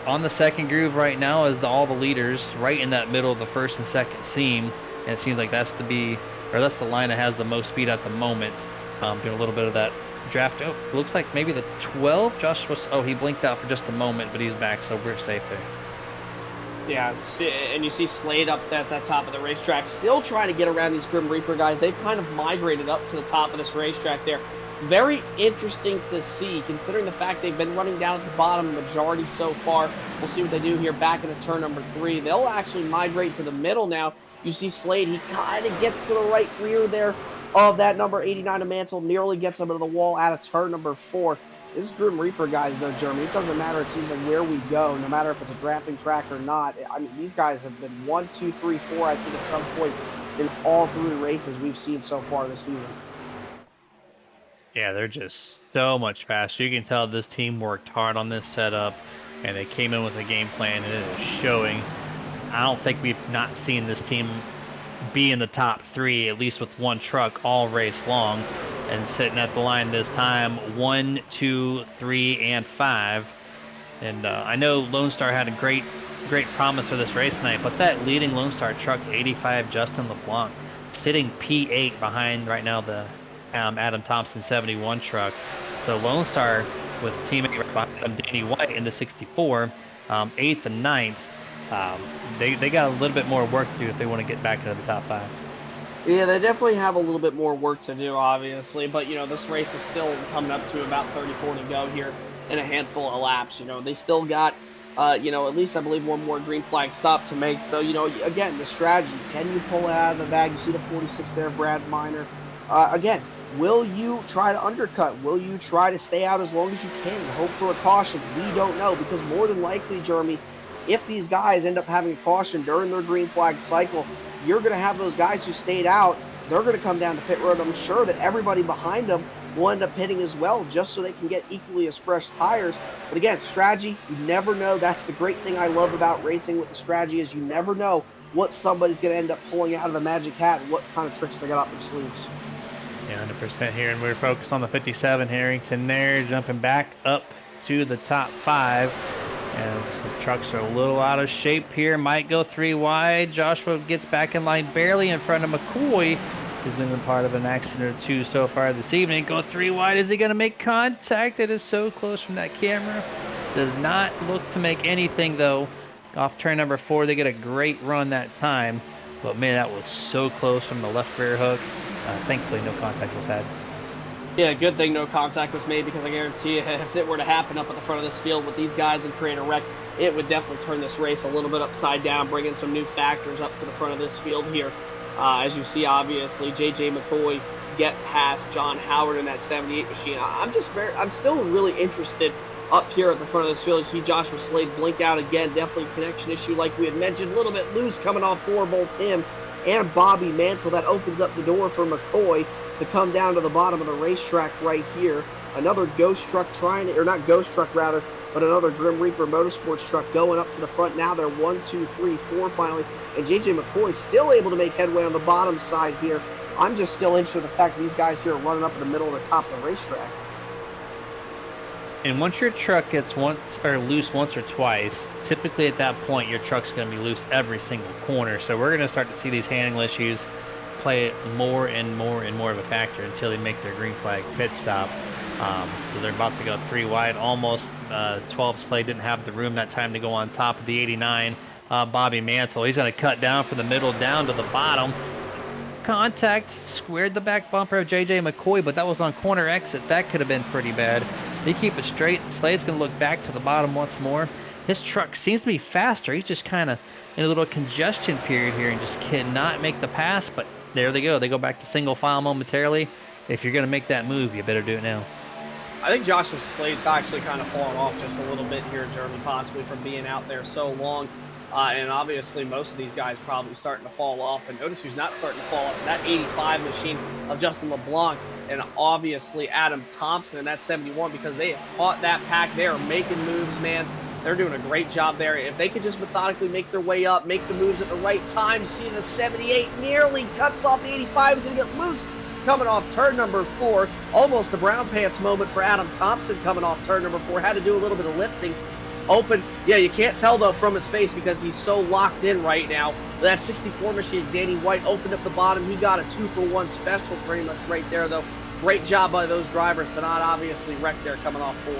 Speaker 2: on the second groove right now as all the leaders right in that middle of the first and second seam, and it seems like that's the line that has the most speed at the moment. Doing a little bit of that draft. Oh, looks like maybe the 12. Josh was, he blinked out for just a moment, but he's back, so we're safe there.
Speaker 3: Yeah, and you see Slade up at that top of the racetrack, still trying to get around these Grim Reaper guys. They've kind of migrated up to the top of this racetrack there. Very interesting to see, considering the fact they've been running down at the bottom the majority so far. We'll see what they do here back into turn number 3. They'll actually migrate to the middle now. You see Slade, he kind of gets to the right rear there of that number 89 of Mansell, nearly gets him into the wall out of turn number 4. This Grim Reaper guys, though, Jeremy, it doesn't matter, it seems like, where we go, no matter if it's a drafting track or not. I mean, these guys have been 1, 2, 3, 4, I think, at some point in all 3 races we've seen so far this season.
Speaker 2: Yeah, they're just so much faster. You can tell this team worked hard on this setup, and they came in with a game plan, and it is showing. I don't think we've not seen this team be in the top 3, at least with one truck, all race long, and sitting at the line this time 1, 2, 3, and 5. And I know Lone Star had a great promise for this race tonight, but that leading Lone Star truck, 85 Justin LeBlanc, sitting P8 behind right now the Adam Thompson 71 truck. So Lone Star with teammate right behind him, Danny White in the 64, 8th and 9th. They got a little bit more work to do if they want to get back into the top 5.
Speaker 3: Yeah, they definitely have a little bit more work to do, obviously. But, this race is still coming up to about 34 to go here in a handful of laps. They still got, at least I believe one more green flag stop to make. So, again, the strategy, can you pull it out of the bag? You see the 46 there, Brad Miner. Again, will you try to undercut? Will you try to stay out as long as you can and hope for a caution? We don't know, because more than likely, Jeremy, if these guys end up having a caution during their green flag cycle, you're going to have those guys who stayed out. They're going to come down to pit road. I'm sure that everybody behind them will end up pitting as well, just so they can get equally as fresh tires. But again, strategy, you never know. That's the great thing I love about racing with the strategy, is you never know what somebody's going to end up pulling out of the magic hat and what kind of tricks they got up their sleeves.
Speaker 2: Yeah, 100% here, and we're focused on the 57 Harrington there, jumping back up to the top 5. And the trucks are a little out of shape here. Might go 3 wide. Joshua gets back in line barely in front of McCoy, who's been part of an accident or 2 so far this evening. Go 3 wide. Is he going to make contact? It is so close from that camera. Does not look to make anything, though. Off turn number 4, they get a great run that time. But, man, that was so close from the left rear hook. Thankfully, no contact was had.
Speaker 3: Yeah, good thing no contact was made, because I guarantee you, if it were to happen up at the front of this field with these guys and create a wreck, it would definitely turn this race a little bit upside down, bring in some new factors up to the front of this field here. As you see, obviously, J.J. McCoy get past John Howard in that 78 machine. I'm still really interested up here at the front of this field. You see Joshua Slade blink out again. Definitely a connection issue like we had mentioned. A little bit loose coming off for both him and Bobby Mantle. That opens up the door for McCoy to come down to the bottom of the racetrack right here. Another ghost truck but another Grim Reaper Motorsports truck going up to the front. Now they're 1, 2, 3, 4 finally. And J.J. McCoy still able to make headway on the bottom side here. I'm just still interested in the fact that these guys here are running up in the middle of the top of the racetrack.
Speaker 2: And once your truck gets loose once or twice, typically at that point your truck's going to be loose every single corner. So we're going to start to see these handling issues play more and more of a factor until they make their green flag pit stop. So they're about to go 3 wide, almost 12. Slade didn't have the room that time to go on top of the 89. Bobby Mantle, he's going to cut down from the middle down to the bottom. Contact squared the back bumper of J.J. McCoy, but that was on corner exit. That could have been pretty bad. They keep it straight. Slade's going to look back to the bottom once more. His truck seems to be faster. He's just kind of in a little congestion period here and just cannot make the pass, but there they go. They go back to single file momentarily. If you're going to make that move, you better do it now.
Speaker 3: I think Joshua Slade's actually kind of fallen off just a little bit here, Jeremy, possibly from being out there so long. And obviously most of these guys probably starting to fall off. And notice who's not starting to fall off. That 85 machine of Justin LeBlanc and obviously Adam Thompson in that 71, because they have caught that pack. They are making moves, man. They're doing a great job there. If they could just methodically make their way up, make the moves at the right time. See the 78 nearly cuts off the 85. Is going to get loose coming off turn number 4. Almost a brown pants moment for Adam Thompson coming off turn number 4. Had to do a little bit of lifting. Open. Yeah, you can't tell, though, from his face because he's so locked in right now. That 64 machine, Danny White, opened up the bottom. He got a 2-for-1 special pretty much right there, though. Great job by those drivers to not obviously wreck there coming off 4.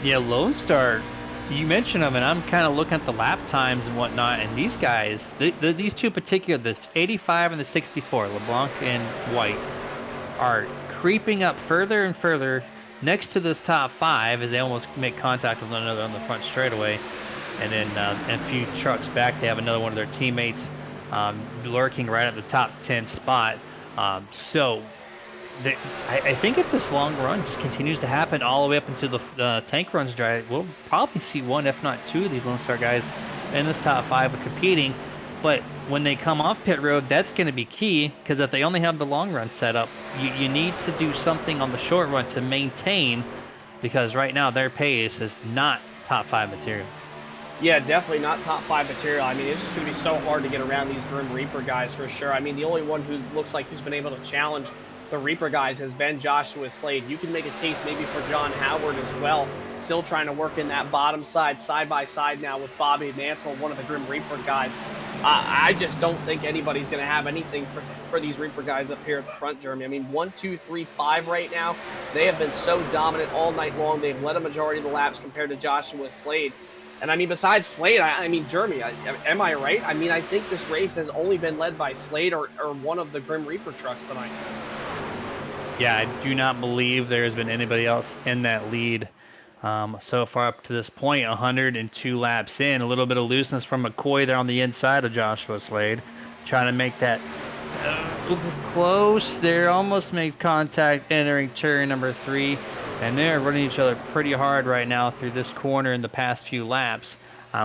Speaker 2: Yeah, Lone Star, you mentioned them, and I'm kind of looking at the lap times and whatnot, and these guys, these two particular, the 85 and the 64, LeBlanc and White, are creeping up further and further next to this top 5 as they almost make contact with one another on the front straightaway. And then a few trucks back, they have another one of their teammates lurking right at the top 10 spot. I think if this long run just continues to happen all the way up into the tank runs dry, we'll probably see 1, if not 2 of these Lone Star guys in this top 5 are competing. But when they come off pit road, that's going to be key, because if they only have the long run set up, you need to do something on the short run to maintain, because right now their pace is not top 5 material.
Speaker 3: Yeah, definitely not top 5 material. I mean, it's just going to be so hard to get around these Grim Reaper guys for sure. I mean, the only one who looks like who's been able to challenge the Reaper guys has been Joshua Slade. You can make a case maybe for John Howard as well. Still trying to work in that bottom side by side now with Bobby Mantle, one of the Grim Reaper guys. I just don't think anybody's going to have anything for these Reaper guys up here at the front, Jeremy. I mean, 1, 2, 3, 5 right now. They have been so dominant all night long. They've led a majority of the laps compared to Joshua Slade. And I mean, besides Slade, I mean, Jeremy, am I right? I mean, I think this race has only been led by Slade or one of the Grim Reaper trucks tonight.
Speaker 2: Yeah, I do not believe there has been anybody else in that lead so far up to this point. 102 laps in, a little bit of looseness from McCoy there on the inside of Joshua Slade, trying to make that close. They almost made contact entering turn number 3, and they're running each other pretty hard right now through this corner in the past few laps,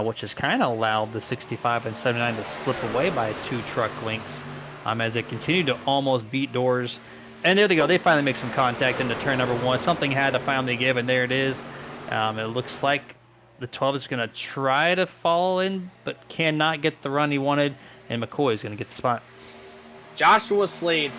Speaker 2: which has kind of allowed the 65 and 79 to slip away by 2 truck lengths as they continue to almost beat doors. And there they go. They finally make some contact into turn number 1. Something had to finally give, and there it is. It looks like the 12 is going to try to fall in, but cannot get the run he wanted, and McCoy is going to get the spot.
Speaker 3: Joshua Slade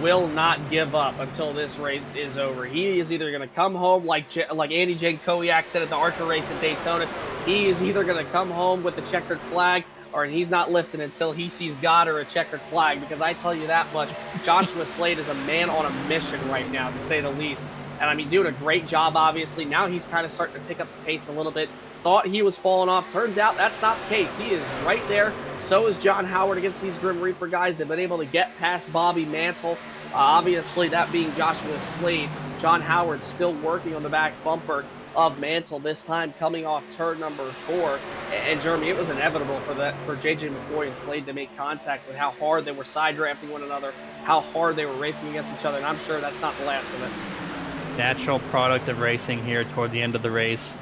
Speaker 3: will not give up until this race is over. He is either going to come home like Andy Jankowiak said at the ARCA race in Daytona. He is either going to come home with the checkered flag, or he's not lifting until he sees God or a checkered flag, because I tell you that much, Joshua Slade is a man on a mission right now, to say the least. And I mean, doing a great job, obviously. Now he's kind of starting to pick up the pace a little bit. Thought he was falling off. Turns out that's not the case. He is right there. So is John Howard against these Grim Reaper guys. They've been able to get past Bobby Mantle. Obviously, that being Joshua Slade. John Howard still working on the back bumper. of Mantle, this time coming off turn number 4. And Jeremy, it was inevitable for JJ McCoy and Slade to make contact with how hard they were side drafting one another, how hard they were racing against each other, and I'm sure that's not the last of it.
Speaker 2: Natural product of racing here toward the end of the race.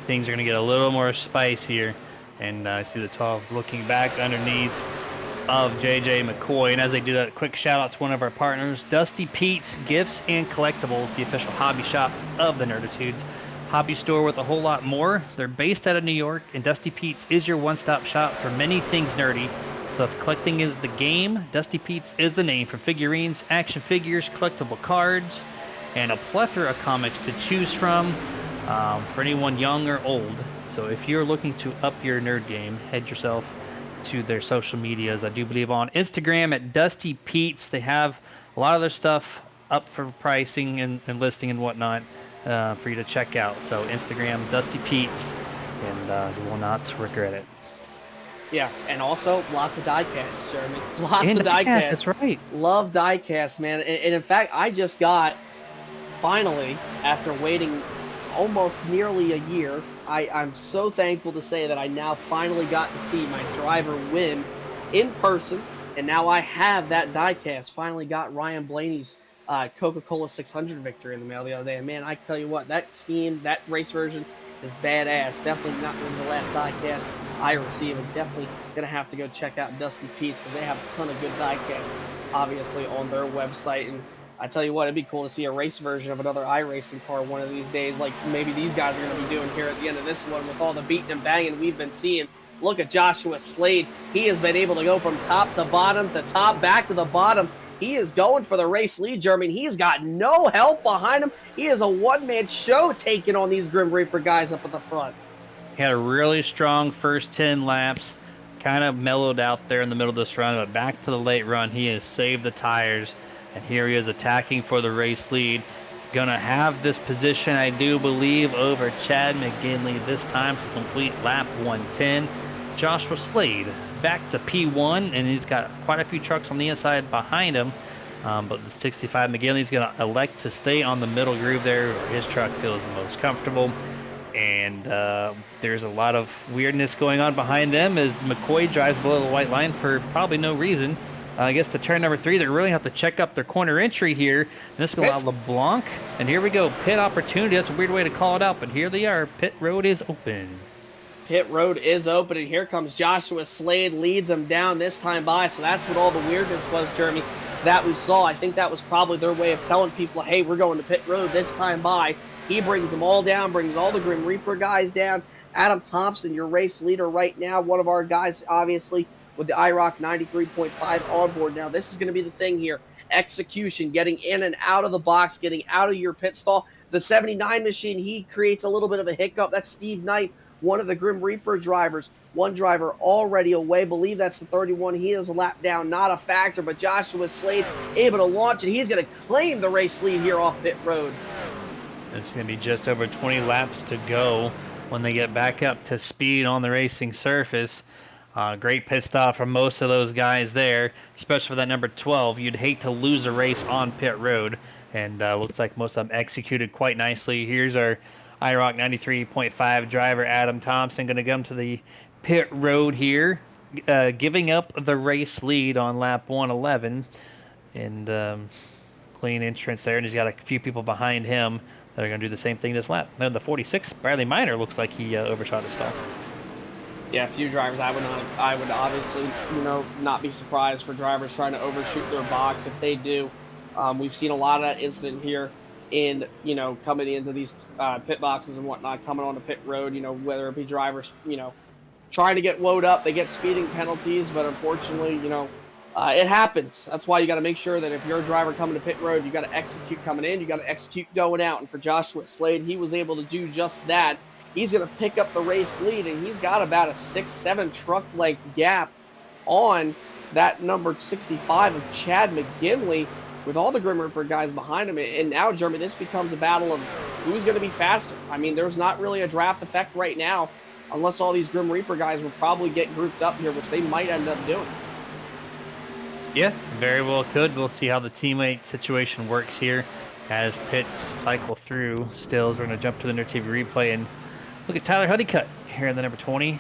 Speaker 2: Things are going to get a little more spicier. And I see the 12 looking back underneath of JJ McCoy. And as they do that, a quick shout out to one of our partners, Dusty Pete's Gifts and Collectibles, the official hobby shop of the Nerditudes. Hobby store with a whole lot more. They're based out of New York, and Dusty Pete's is your one-stop shop for many things nerdy. So if collecting is the game, Dusty Pete's is the name for figurines, action figures, collectible cards, and a plethora of comics to choose from for anyone young or old. So if you're looking to up your nerd game, head yourself to their social medias. I do believe on Instagram at Dusty Pete's. They have a lot of their stuff up for pricing and listing and whatnot for you to check out. So Instagram, Dusty Pete's, and you will not regret it.
Speaker 3: Yeah, and also lots of die-casts, Jeremy. Lots
Speaker 2: And
Speaker 3: of die-casts.
Speaker 2: That's right.
Speaker 3: Love die-casts, man. And in fact, I just got, finally, after waiting almost nearly a year, I'm so thankful to say that I now finally got to see my driver win in person, and now I have that diecast. Finally got Ryan Blaney's Coca-Cola 600 victory in the mail the other day, and man, I tell you what, that scheme, that race version is badass. Definitely not going to be the last diecast I receive, and definitely going to have to go check out Dusty Pete's because they have a ton of good diecasts, obviously, on their website. And I tell you what, it'd be cool to see a race version of another iRacing car one of these days, like maybe these guys are going to be doing here at the end of this one with all the beating and banging we've been seeing. Look at Joshua Slade. He has been able to go from top to bottom to top, back to the bottom. He is going for the race lead, Jeremy. He's got no help behind him. He is a one-man show taking on these Grim Reaper guys up at the front.
Speaker 2: He had a really strong first 10 laps, kind of mellowed out there in the middle of this run, but back to the late run, he has saved the tires. And here he is attacking for the race lead. Gonna have this position, I do believe, over Chad McGinley this time to complete lap 110. Joshua Slade back to P1, and he's got quite a few trucks on the inside behind him. But the 65 McGinley's gonna elect to stay on the middle groove there where his truck feels the most comfortable. And there's a lot of weirdness going on behind them as McCoy drives below the white line for probably no reason. I guess to turn number 3, they really have to check up their corner entry here. And this will allow LeBlanc. And here we go, pit opportunity. That's a weird way to call it out, but here they are. Pit road is open.
Speaker 3: Pit road is open, and here comes Joshua Slade, leads them down this time by. So that's what all the weirdness was, Jeremy, that we saw. I think that was probably their way of telling people, hey, we're going to pit road this time by. He brings them all down, brings all the Grim Reaper guys down. Adam Thompson, your race leader right now, one of our guys, obviously, with the IROC 93.5 on board. Now, this is going to be the thing here. Execution, getting in and out of the box, getting out of your pit stall. The 79 machine, he creates a little bit of a hiccup. That's Steve Knight, one of the Grim Reaper drivers. One driver already away. Believe that's the 31. He is a lap down, not a factor, but Joshua Slade able to launch, and he's going to claim the race lead here off pit road.
Speaker 2: It's going to be just over 20 laps to go when they get back up to speed on the racing surface. Great pit stop from most of those guys there, especially for that number 12. You'd hate to lose a race on pit road, and looks like most of them executed quite nicely. Here's our IROC 93.5 driver, Adam Thompson, going to come to the pit road here, giving up the race lead on lap 111, and clean entrance there, and he's got a few people behind him that are going to do the same thing this lap. Then the 46, Bradley Minor, looks like he overshot his stall.
Speaker 3: Yeah, a few drivers. I would obviously, not be surprised for drivers trying to overshoot their box if they do. We've seen a lot of that incident here in, coming into these pit boxes and whatnot, coming on the pit road, whether it be drivers, trying to get woed up, they get speeding penalties, but unfortunately, it happens. That's why you got to make sure that if you're a driver coming to pit road, you got to execute coming in, you got to execute going out. And for Joshua Slade, he was able to do just that. He's going to pick up the race lead, and he's got about a 6-7 truck length gap on that number 65 of Chad McGinley with all the Grim Reaper guys behind him. And now, Jeremy, this becomes a battle of who's going to be faster. I mean, there's not really a draft effect right now unless all these Grim Reaper guys will probably get grouped up here, which they might end up doing.
Speaker 2: Yeah, very well could. We'll see how the teammate situation works here. Got his pits cycle through. Stills, we're going to jump to the Nerd TV replay and look at Tyler Honeycutt here in the number 20.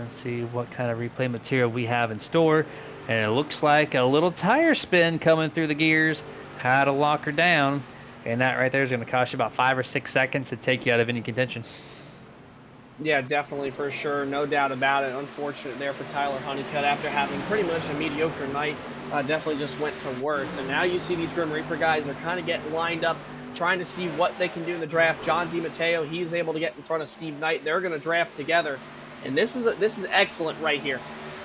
Speaker 2: See what kind of replay material we have in store. And it looks like a little tire spin coming through the gears. How to lock her down. And that right there is going to cost you about 5 or 6 seconds to take you out of any contention.
Speaker 3: Yeah, definitely, for sure. No doubt about it. Unfortunate there for Tyler Honeycutt after having pretty much a mediocre night. Definitely just went to worse. And now you see these Grim Reaper guys, they're kind of getting lined up, trying to see what they can do in the draft. John DiMatteo, he's able to get in front of Steve Knight. They're going to draft together. And this is excellent right here.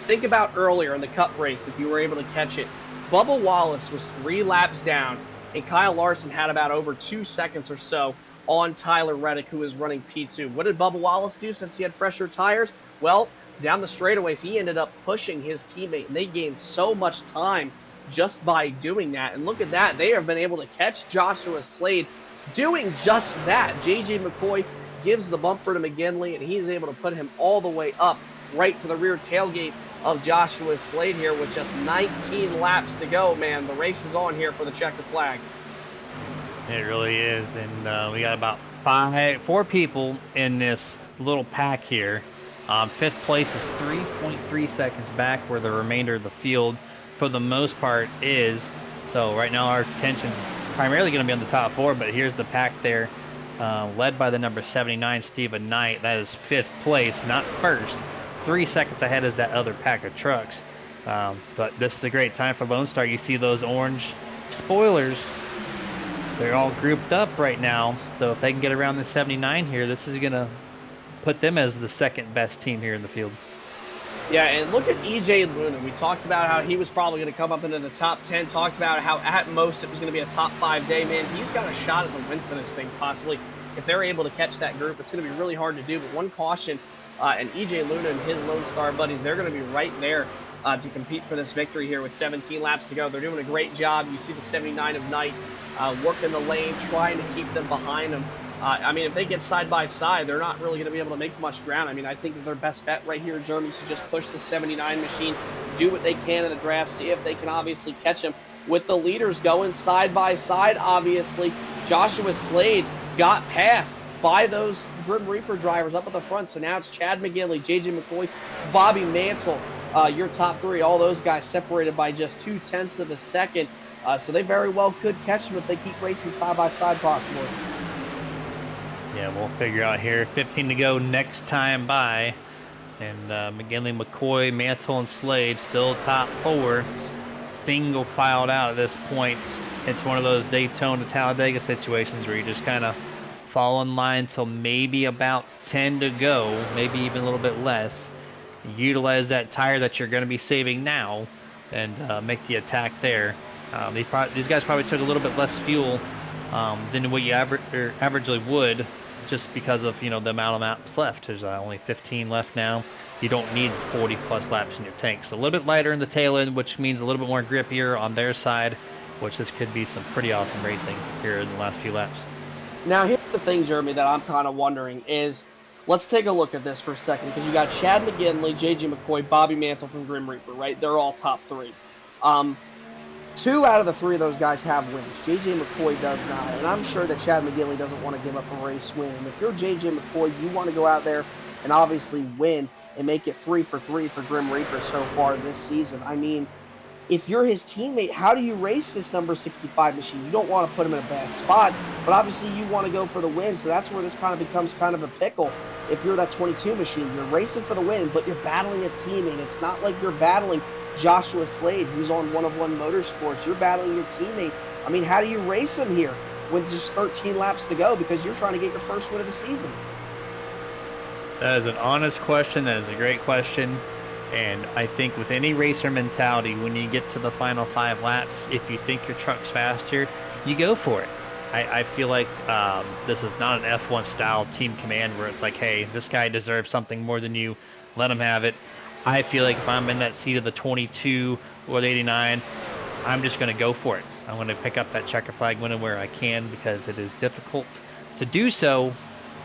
Speaker 3: Think about earlier in the Cup race, if you were able to catch it. Bubba Wallace was 3 laps down, and Kyle Larson had about over 2 seconds or so on Tyler Reddick, who is running P2. What did Bubba Wallace do since he had fresher tires? Well, down the straightaways, he ended up pushing his teammate, and they gained so much time just by doing that. And look at that. They have been able to catch Joshua Slade doing just that. J.J. McCoy gives the bumper to McGinley, and he's able to put him all the way up right to the rear tailgate of Joshua Slade here with just 19 laps to go. Man, the race is on here for the checkered flag.
Speaker 2: It really is, and we got about 4 people in this little pack here. 5th place is 3.3 seconds back where the remainder of the field, for the most part, is. So right now our attention's primarily going to be on the top 4, but here's the pack there, led by the number 79, Stephen Knight. That is 5th place, not first. 3 seconds ahead is that other pack of trucks. But this is a great time for Lone Star. You see those orange spoilers. They're all grouped up right now, so if they can get around the 79 here, this is going to put them as the 2nd best team here in the field.
Speaker 3: Yeah, and look at EJ Luna. We talked about how he was probably going to come up into the top 10, talked about how at most it was going to be a top 5 day. Man, he's got a shot at the win for this thing, possibly. If they're able to catch that group, it's going to be really hard to do. But one caution, and EJ Luna and his Lone Star buddies, they're going to be right there to compete for this victory here with 17 laps to go. They're doing a great job. You see the 79 of Knight working the lane, trying to keep them behind them. I mean, if they get side by side, they're not really going to be able to make much ground. I mean, I think that their best bet right here, Jeremy, is to just push the 79 machine, do what they can in the draft, see if they can obviously catch him. With the leaders going side by side, obviously, Joshua Slade got passed by those Grim Reaper drivers up at the front. So now it's Chad McGinley, J.J. McCoy, Bobby Mansell, your top 3. All those guys separated by just 0.2 of a second. So they very well could catch them if they keep racing side by side, possibly.
Speaker 2: Yeah, we'll figure out here. 15 to go next time by. And McGinley, McCoy, Mantle, and Slade still top 4. Single filed out at this point. It's one of those Daytona to Talladega situations where you just kind of fall in line till maybe about 10 to go, maybe even a little bit less. Utilize that tire that you're going to be saving now and make the attack there. These guys probably took a little bit less fuel than what you averagely would, just because of the amount of laps left. There's only 15 left now. You don't need 40 plus laps in your tank. So a little bit lighter in the tail end, which means a little bit more grippier on their side, which this could be some pretty awesome racing here in the last few laps.
Speaker 3: Now, here's the thing, Jeremy, that I'm kind of wondering is, let's take a look at this for a second, because you got Chad McGinley, J.J. McCoy, Bobby Mantle from Grim Reaper, right? They're all top 3. 2 out of the 3 of those guys have wins. J.J. McCoy does not, and I'm sure that Chad McGinley doesn't want to give up a race win. And if you're J.J. McCoy, you want to go out there and obviously win and make it 3 for 3 for Grim Reaper so far this season. I mean, if you're his teammate, how do you race this number 65 machine? You don't want to put him in a bad spot, but obviously you want to go for the win, so that's where this kind of becomes kind of a pickle. If you're that 22 machine, you're racing for the win, but you're battling a teammate. It's not like you're battling Joshua Slade, who's on One of One Motorsports. You're battling your teammate. I mean, how do you race him here with just 13 laps to go because you're trying to get your first win of the season?
Speaker 2: That is an honest question. That is a great question. And I think with any racer mentality, when you get to the final 5 laps, if you think your truck's faster, you go for it. I feel like this is not an F1 style team command where it's like, hey, this guy deserves something more than you, let him have it. I feel like if I'm in that seat of the 22 or the 89, I'm just going to go for it. I'm going to pick up that checker flag win where I can, because it is difficult to do so.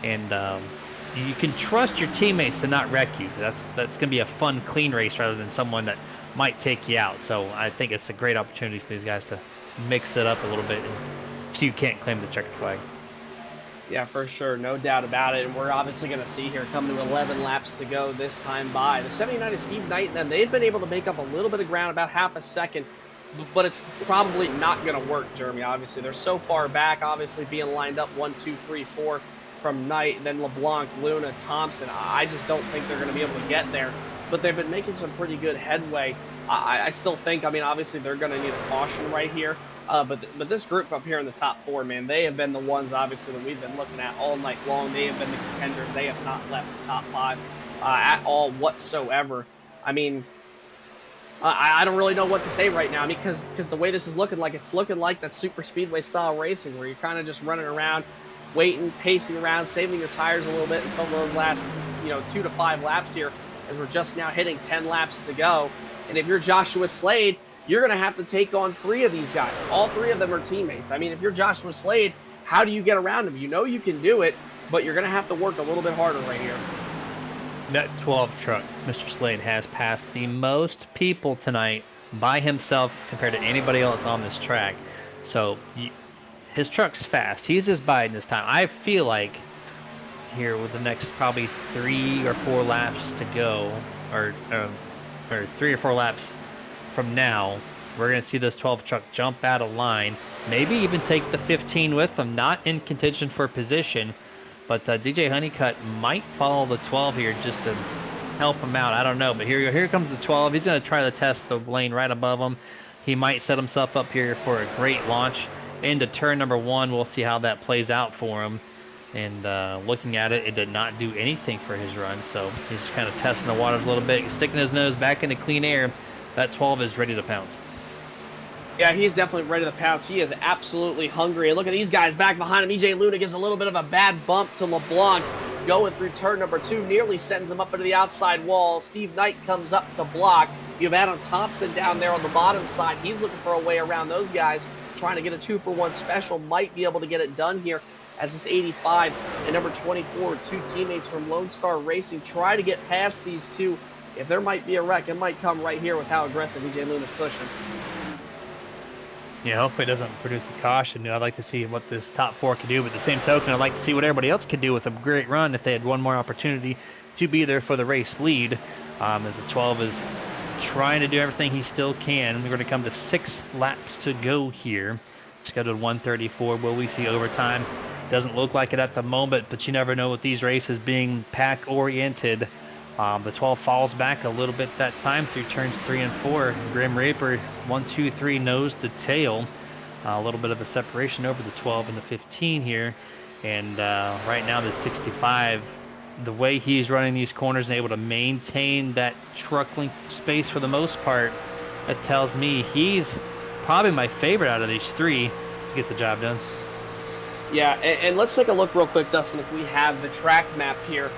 Speaker 2: And you can trust your teammates to not wreck you. That's going to be a fun, clean race rather than someone that might take you out. So I think it's a great opportunity for these guys to mix it up a little bit and so you can't claim the checkered flag.
Speaker 3: Yeah, for sure. No doubt about it. And we're obviously going to see here coming to 11 laps to go this time by. The 79 is Steve Knight, and then they've been able to make up a little bit of ground, about half a second. But it's probably not going to work, Jeremy, obviously. They're so far back, obviously being lined up 1, 2, 3, 4 from Knight, then LeBlanc, Luna, Thompson. I just don't think they're going to be able to get there. But they've been making some pretty good headway. I still think, I mean, obviously they're going to need a caution right here. But this group up here in the top 4, man, they have been the ones, obviously, that we've been looking at all night long. They have been the contenders. They have not left the top 5 at all whatsoever. I mean, I don't really know what to say right now. I mean, because the way this is looking like, it's looking like that super speedway style racing where you're kind of just running around, waiting, pacing around, saving your tires a little bit until those last, 2 to 5 laps here, as we're just now hitting 10 laps to go. And if you're Joshua Slade, you're going to have to take on 3 of these guys. All 3 of them are teammates. I mean, if you're Joshua Slade, how do you get around them? You know you can do it, but you're going to have to work a little bit harder right here.
Speaker 2: That 12 truck, Mr. Slade, has passed the most people tonight by himself compared to anybody else on this track. So his truck's fast. He's just biding his time. I feel like here with the next probably 3 or 4 laps to go, or 3 or 4 laps from now, we're going to see this 12 truck jump out of line, maybe even take the 15 with them, not in contention for position, but DJ Honeycutt might follow the 12 here just to help him out. I don't know, but here comes the 12. He's going to try to test the lane right above him. He might set himself up here for a great launch into turn number 1. We'll see how that plays out for him. And looking at it, it did not do anything for his run, so he's just kind of testing the waters a little bit. He's sticking his nose back into clean air. That 12 is ready to pounce.
Speaker 3: Yeah, he's definitely ready to pounce. He is absolutely hungry. And look at these guys back behind him. EJ Luna gives a little bit of a bad bump to LeBlanc. Going through turn number 2, nearly sends him up into the outside wall. Steve Knight comes up to block. You have Adam Thompson down there on the bottom side. He's looking for a way around those guys. Trying to get a 2-for-1 special. Might be able to get it done here as this 85 and number 24, 2 teammates from Lone Star Racing, try to get past these 2. If there might be a wreck, it might come right here with how aggressive EJ Luna's pushing.
Speaker 2: Yeah, hopefully it doesn't produce a caution. I'd like to see what this top 4 can do, but at the same token, I'd like to see what everybody else could do with a great run if they had one more opportunity to be there for the race lead. As the 12 is trying to do everything he still can. We're going to come to 6 laps to go here. Scheduled 134. Will we see overtime? Doesn't look like it at the moment, but you never know with these races being pack-oriented. The 12 falls back a little bit that time through turns 3 and 4. Grim Reaper, 1, 2, 3, nose to tail. A little bit of a separation over the 12 and the 15 here. And right now the 65, the way he's running these corners and able to maintain that truck link space for the most part, that tells me he's probably my favorite out of these 3 to get the job done.
Speaker 3: Yeah, and let's take a look real quick, Dustin, if we have the track map here,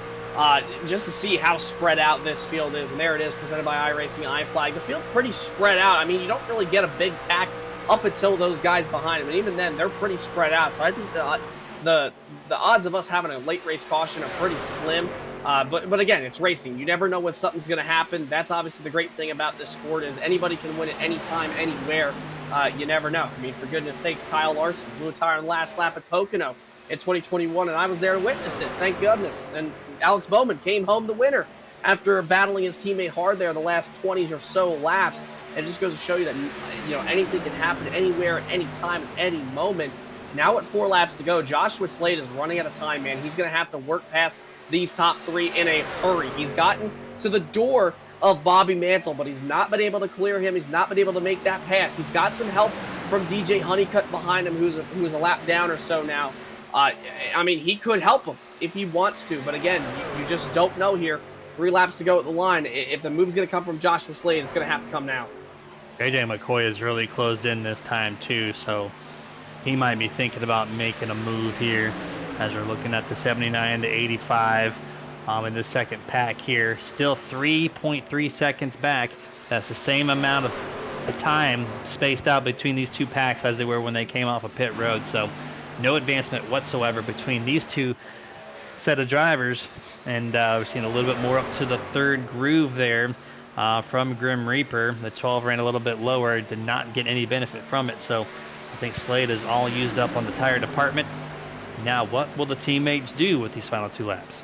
Speaker 3: just to see how spread out this field is. And there it is, presented by iRacing iFlag. The field pretty spread out. I mean, you don't really get a big pack up until those guys behind them, and even then, they're pretty spread out. So I think the odds of us having a late race caution are pretty slim. But again, it's racing. You never know when something's going to happen. That's obviously the great thing about this sport is anybody can win at any time, anywhere. You never know. I mean, for goodness sakes, Kyle Larson blew a tire on the last lap at Pocono in 2021, and I was there to witness it. Thank goodness. And Alex Bowman came home the winner after battling his teammate hard there the last 20 or so laps. It just goes to show you that anything can happen anywhere, at any time, at any moment. Now at 4 laps to go, Joshua Slade is running out of time, man. He's going to have to work past these top 3 in a hurry. He's gotten to the door of Bobby Mantle, but he's not been able to clear him. He's not been able to make that pass. He's got some help from DJ Honeycutt behind him, who's a lap down or so now. I mean, he could help him if he wants to, but again, you just don't know here. 3 laps to go at the line. If the move's going to come from Joshua Slade, it's going to have to come now.
Speaker 2: AJ McCoy is really closed in this time too, so he might be thinking about making a move here as we're looking at the 79 to 85 in the second pack here. Still 3.3 seconds back. That's the same amount of time spaced out between these 2 packs as they were when they came off of pit road. So no advancement whatsoever between these 2 set of drivers. And we're seeing a little bit more up to the 3rd groove there from Grim Reaper. The 12 ran a little bit lower, did not get any benefit from it. So I think Slade is all used up on the tire department. Now, what will the teammates do with these final 2 laps?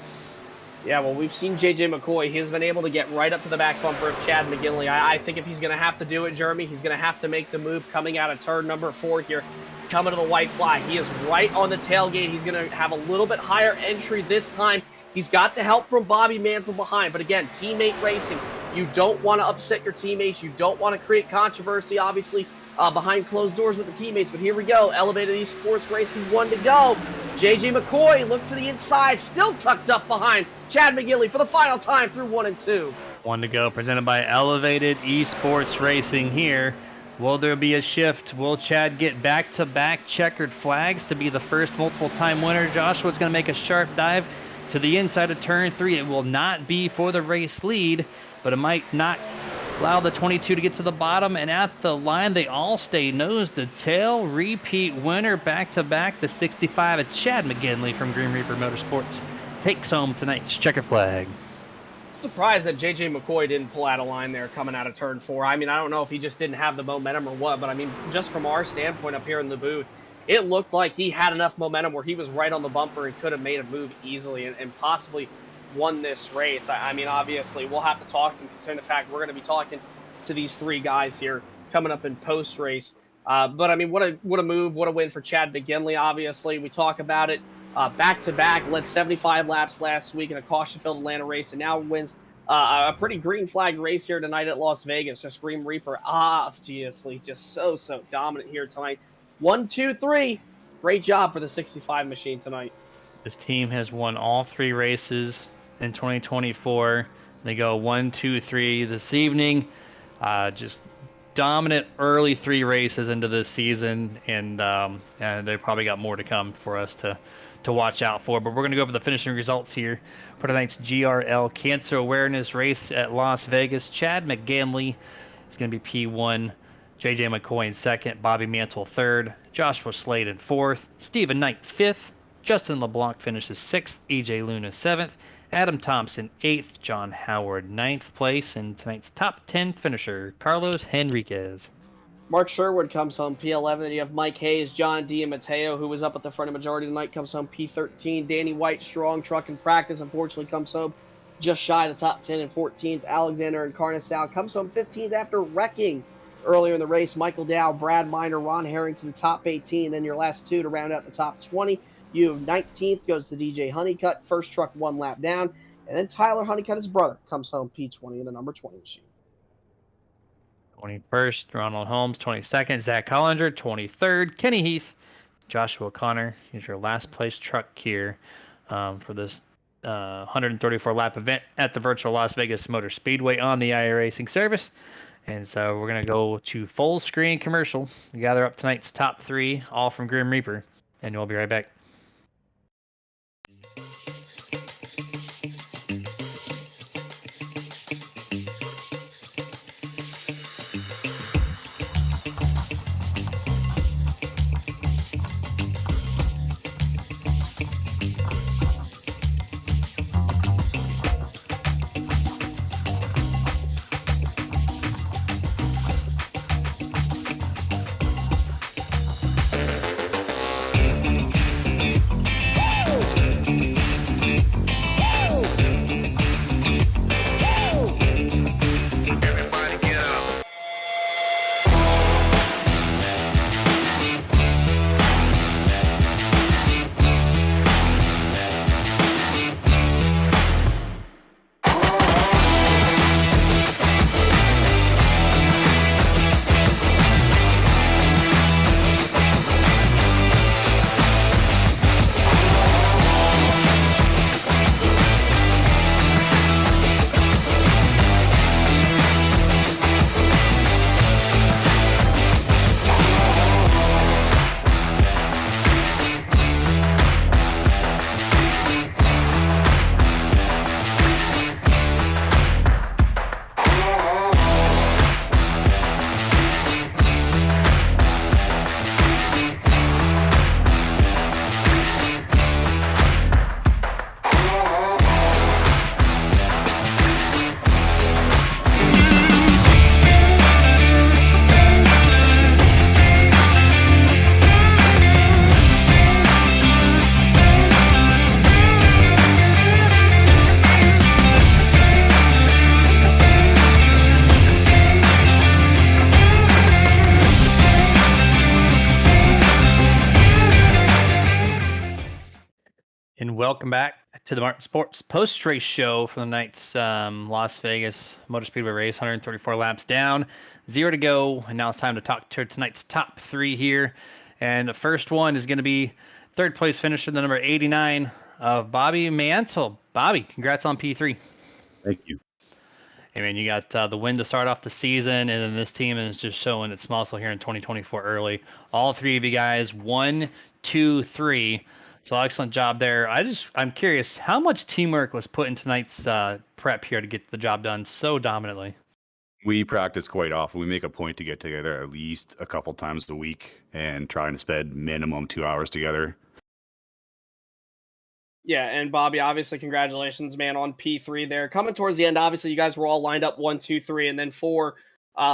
Speaker 3: Yeah, well, we've seen J.J. McCoy. He has been able to get right up to the back bumper of Chad McGinley. I think if he's going to have to do it, Jeremy, he's going to have to make the move coming out of turn number 4 here, coming to the white flag. He is right on the tailgate. He's going to have a little bit higher entry this time. He's got the help from Bobby Mantle behind. But again, teammate racing. You don't want to upset your teammates. You don't want to create controversy, obviously, behind closed doors with the teammates. But here we go. Elevated Esports Racing, 1 to go. J.J. McCoy looks to the inside, still tucked up behind Chad McGinley for the final time through 1 and 2.
Speaker 2: 1 to go, presented by Elevated Esports Racing here. Will there be a shift? Will Chad get back-to-back checkered flags to be the first multiple-time winner? Joshua's going to make a sharp dive to the inside of turn 3. It will not be for the race lead, but it might not allow the 22 to get to the bottom, and at the line, they all stay nose to tail. Repeat winner back-to-back, the 65 of Chad McGinley from Green Reaper Motorsports takes home tonight's checkered flag.
Speaker 3: Surprised that J.J. McCoy didn't pull out a line there coming out of turn 4. I mean, I don't know if he just didn't have the momentum or what, but I mean, just from our standpoint up here in the booth, it looked like he had enough momentum where he was right on the bumper and could have made a move easily and possibly won this race. I mean, obviously, we'll have to talk to him, considering the fact we're going to be talking to these 3 guys here coming up in post-race. But, I mean, what a move, what a win for Chad McGinley, obviously. We talk about it back-to-back, led 75 laps last week in a caution-filled Atlanta race, and now wins a pretty green flag race here tonight at Las Vegas. Just Green Reaper, obviously, just so dominant here tonight. 1, 2, 3. Great job for the 65 machine tonight.
Speaker 2: This team has won all 3 races in 2024. They go 1, 2, 3 this evening. Just dominant early 3 races into this season, and they've probably got more to come for us to watch out for. But we're going to go over the finishing results here for tonight's GRL Cancer Awareness Race at Las Vegas. Chad McGinley is going to be P1. J.J. McCoy in 2nd. Bobby Mantle 3rd. Joshua Slade in 4th. Stephen Knight 5th. Justin LeBlanc finishes 6th. E.J. Luna 7th. Adam Thompson 8th. John Howard 9th place. And tonight's top 10 finisher, Carlos Henriquez.
Speaker 3: Mark Sherwood comes home P11. Then you have Mike Hayes, John Diamateo, who was up at the front of majority tonight, comes home P13. Danny White, strong truck in practice, unfortunately comes home just shy of the top 10 and 14th. Alexander Encarnacion comes home 15th after wrecking earlier in the race. Michael Dow, Brad Miner, Ron Harrington, top 18. Then your last 2 to round out the top 20. You have 19th goes to DJ Honeycutt, first truck 1 lap down. And then Tyler Honeycutt, his brother, comes home P20 in the number 20 machine.
Speaker 2: 21st, Ronald Holmes. 22nd, Zach Hollinger. 23rd, Kenny Heath. Joshua Connor. Here's your last place truck here for this 134 lap event at the virtual Las Vegas Motor Speedway on the iRacing service. And so we're going to go to full screen commercial, gather up tonight's top 3, all from Grim Reaper, and we'll be right back. And welcome back to the Martin Sports post race show for the night's Las Vegas Motor Speedway race. 134 laps down, 0 to go. And now it's time to talk to tonight's top 3 here. And the first one is going to be third place finisher, the number 89 of Bobby Mantle. Bobby, congrats on P3.
Speaker 5: Thank you.
Speaker 2: Hey man, you got the win to start off the season, and then this team is just showing its muscle here in 2024 early. All 3 of you guys, 1, 2, 3. So excellent job there. I'm curious, how much teamwork was put in tonight's prep here to get the job done so dominantly?
Speaker 5: We practice quite often. We make a point to get together at least a couple times a week and trying to spend minimum 2 hours together.
Speaker 3: Yeah, and Bobby, obviously, congratulations, man, on P3 there. Coming towards the end, obviously, you guys were all lined up 1, 2, 3, and then 4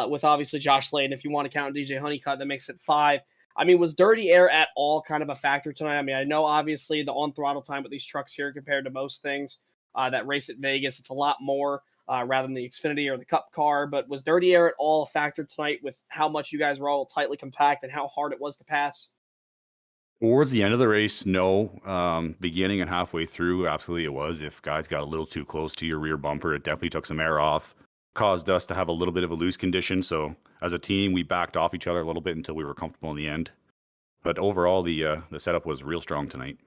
Speaker 3: with obviously Josh Layden. If you want to count DJ Honeycutt, that makes it 5. I mean, was dirty air at all kind of a factor tonight? I mean, I know obviously the on throttle time with these trucks here compared to most things that race at Vegas, it's a lot more rather than the Xfinity or the Cup car. But was dirty air at all a factor tonight with how much you guys were all tightly compact and how hard it was to pass?
Speaker 5: Towards the end of the race, no. Beginning and halfway through, absolutely it was. If guys got a little too close to your rear bumper, it definitely took some air off. Caused us to have a little bit of a loose condition. So as a team, we backed off each other a little bit until we were comfortable in the end. But overall, the setup was real strong tonight.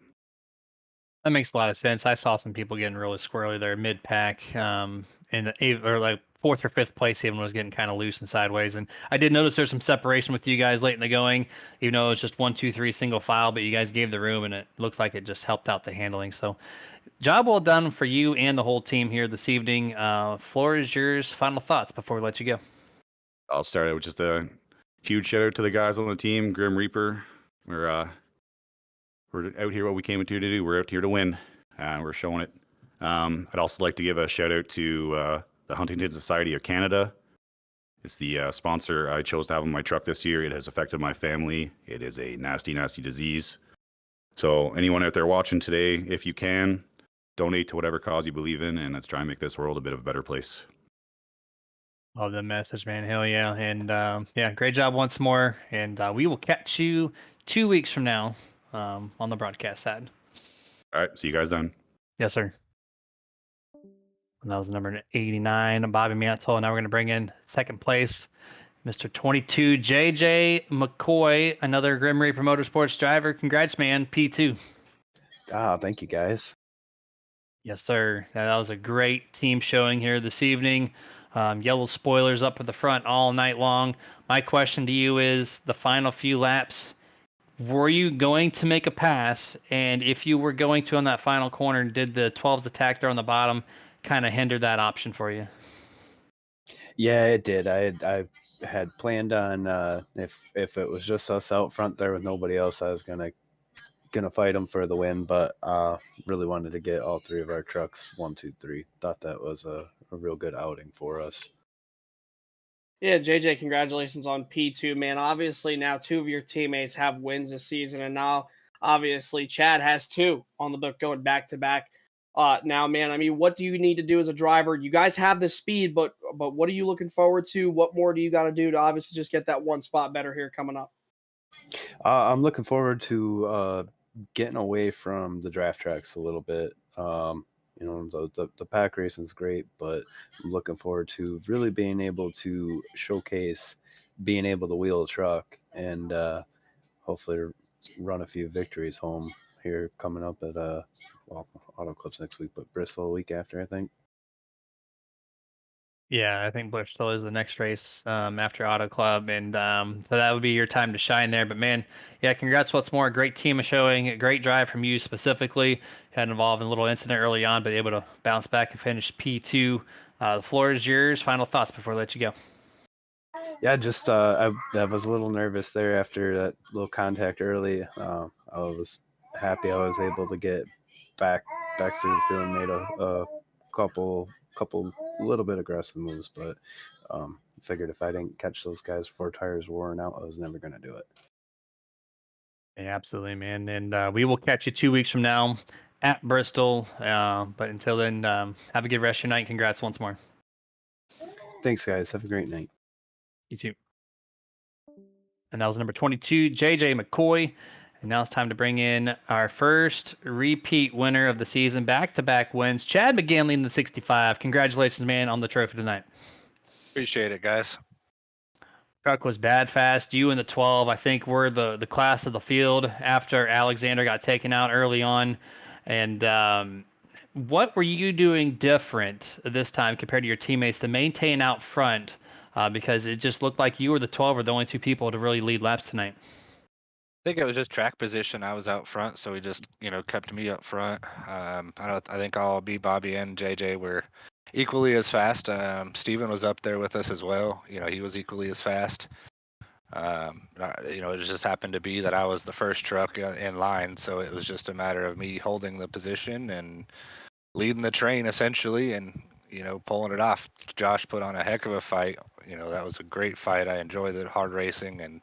Speaker 2: That makes a lot of sense. I saw some people getting really squirrely there mid pack, or like 4th or 5th place even was getting kind of loose and sideways. And I did notice there's some separation with you guys late in the going, even though it was just 1, 2, 3 single file, but you guys gave the room and it looked like it just helped out the handling. So job well done for you and the whole team here this evening. Floor is yours. Final thoughts before we let you go.
Speaker 5: I'll start out with just a huge shout out to the guys on the team, Grim Reaper. We're out here what we came to do. We're out here to win. We're showing it. I'd also like to give a shout out to the Huntington Society of Canada. It's the sponsor I chose to have in my truck this year. It has affected my family. It is a nasty, nasty disease. So anyone out there watching today, if you can, donate to whatever cause you believe in, and let's try and make this world a bit of a better place.
Speaker 2: Love the message, man. Hell yeah. And yeah, great job once more. And we will catch you 2 weeks from now on the broadcast side.
Speaker 5: All right, see you guys then.
Speaker 2: Yes, sir. And that was number 89, Bobby Mantle. And now we're going to bring in second place, Mr. 22, JJ McCoy, another Grim Reaper Motorsports driver. Congrats, man. P2.
Speaker 6: Thank you, guys.
Speaker 2: Yes, sir. That was a great team showing here this evening. Yellow spoilers up at the front all night long. My question to you is the final few laps. Were you going to make a pass? And if you were going to on that final corner, did the 12s attack there on the bottom kind of hinder that option for you?
Speaker 6: Yeah, it did. I had planned on if it was just us out front there with nobody else, I was gonna fight them for the win. But really wanted to get all 3 of our trucks 1, 2, 3. Thought that was a real good outing for us.
Speaker 3: Yeah, JJ, congratulations on P2, man. Obviously, now 2 of your teammates have wins this season, and now obviously Chad has 2 on the book going back to back. Now, man, I mean, what do you need to do as a driver? You guys have the speed, but what are you looking forward to? What more do you got to do to obviously just get that one spot better here coming up?
Speaker 6: I'm looking forward to getting away from the draft tracks a little bit. You know, the pack racing's great, but I'm looking forward to really being able to showcase being able to wheel a truck and hopefully run a few victories home here coming up at Auto Clips next week, but Bristol a week after, I think.
Speaker 2: Yeah, I think Bristol is the next race after Auto Club, and so that would be your time to shine there. But man, yeah, congrats once more. Great team of showing, a great drive from you specifically. Had involved in a little incident early on, but able to bounce back and finish P2. The floor is yours. Final thoughts before I let you go.
Speaker 6: Yeah, just I was a little nervous there after that little contact early. I was happy I was able to get back through the field and made a couple little bit aggressive moves, but figured if I didn't catch those guys before tires were worn out, I was never going to do it.
Speaker 2: Yeah, absolutely, man. And we will catch you 2 weeks from now at Bristol. But until then, have a good rest of your night. Congrats once more.
Speaker 6: Thanks, guys. Have a great night.
Speaker 2: You too. And that was number 22, JJ McCoy. And now it's time to bring in our first repeat winner of the season, back-to-back wins, Chad McGinley in the 65. Congratulations, man, on the trophy tonight.
Speaker 7: Appreciate it, guys.
Speaker 2: Truck was bad fast. You and the 12, I think, were the class of the field after Alexander got taken out early on. And what were you doing different this time compared to your teammates to maintain out front? Because it just looked like you or the 12 were the only two people to really lead laps tonight.
Speaker 7: I think it was just track position. I was out front, so he just, kept me up front. I think all B, Bobby, and JJ were equally as fast. Steven was up there with us as well. He was equally as fast. It just happened to be that I was the first truck in line, so it was just a matter of me holding the position and leading the train essentially, and pulling it off. Josh put on a heck of a fight. That was a great fight. I enjoyed the hard racing, and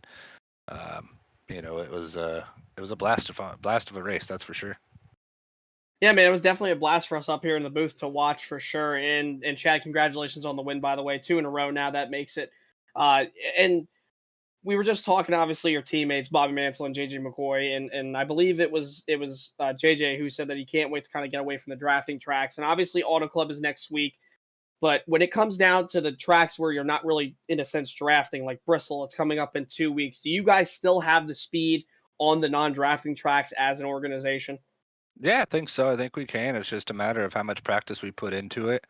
Speaker 7: it was a blast of a race, that's for sure.
Speaker 3: Yeah, man, it was definitely a blast for us up here in the booth to watch for sure. And Chad, congratulations on the win, by the way, 2 in a row now. That makes it. And we were just talking, obviously, your teammates, Bobby Mansell and JJ McCoy, and I believe it was JJ who said that he can't wait to kind of get away from the drafting tracks. And obviously, Auto Club is next week. But when it comes down to the tracks where you're not really, in a sense, drafting, like Bristol, it's coming up in 2 weeks. Do you guys still have the speed on the non-drafting tracks as an organization?
Speaker 7: Yeah, I think so. I think we can. It's just a matter of how much practice we put into it.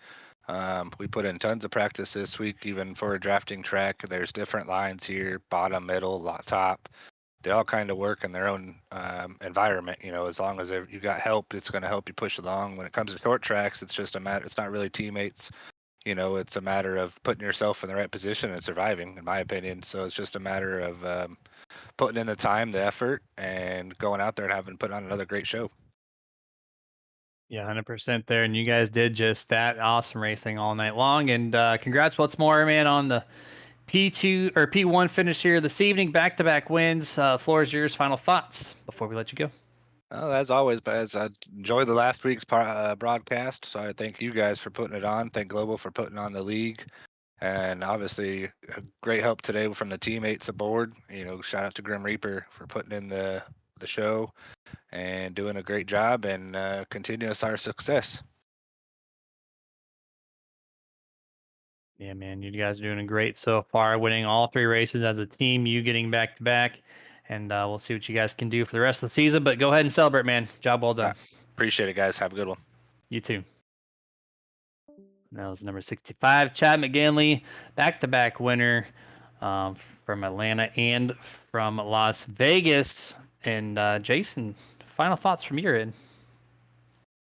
Speaker 7: We put in tons of practice this week, even for a drafting track. There's different lines here, bottom, middle, top. They all kind of work in their own environment. As long as you got help, it's going to help you push along. When it comes to short tracks, it's just a matter. It's not really teammates. It's a matter of putting yourself in the right position and surviving, in my opinion. So it's just a matter of putting in the time, the effort, and going out there and put on another great show.
Speaker 2: Yeah, 100% there. And you guys did just that. Awesome racing all night long. And congrats once more, man, on the P2 or P1 finish here this evening. Back-to-back wins. Floor is yours. Final thoughts before we let you go.
Speaker 7: Well, as always, Baz, I enjoyed the last week's broadcast. So I thank you guys for putting it on. Thank Global for putting on the league. And obviously, a great help today from the teammates aboard. Shout out to Grim Reaper for putting in the show and doing a great job, and continuous our success.
Speaker 2: Yeah, man, you guys are doing great so far, winning all 3 races as a team, you getting back-to-back. And we'll see what you guys can do for the rest of the season. But go ahead and celebrate, man. Job well done.
Speaker 7: Appreciate it, guys. Have a good one.
Speaker 2: You too. That was number 65, Chad McGinley, back-to-back winner from Atlanta and from Las Vegas. And Jason, final thoughts from your end.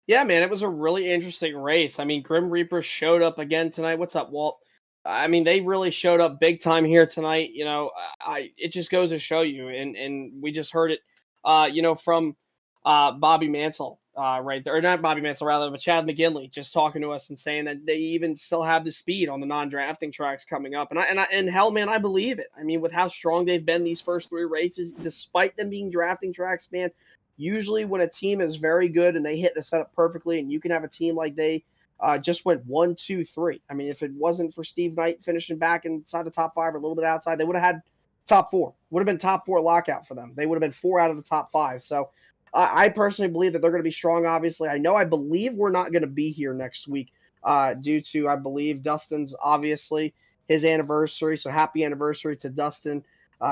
Speaker 3: Yeah, man, it was a really interesting race. I mean, Grim Reaper showed up again tonight. What's up, Walt? I mean, they really showed up big time here tonight. It just goes to show you, and we just heard it, from Bobby Mansell, right there, or not Bobby Mansell, rather, but Chad McGinley, just talking to us and saying that they even still have the speed on the non-drafting tracks coming up, and hell, man, I believe it. I mean, with how strong they've been these first 3 races, despite them being drafting tracks, man. Usually, when a team is very good and they hit the setup perfectly, and you can have a team like they just went 1, 2, 3. I mean, if it wasn't for Steve Knight finishing back inside the top 5 or a little bit outside, they would have had top 4. Would have been top 4 lockout for them. They would have been 4 out of the top 5. So I personally believe that they're going to be strong. Obviously, I believe we're not going to be here next week due to, I believe, Dustin's obviously his anniversary. So happy anniversary to Dustin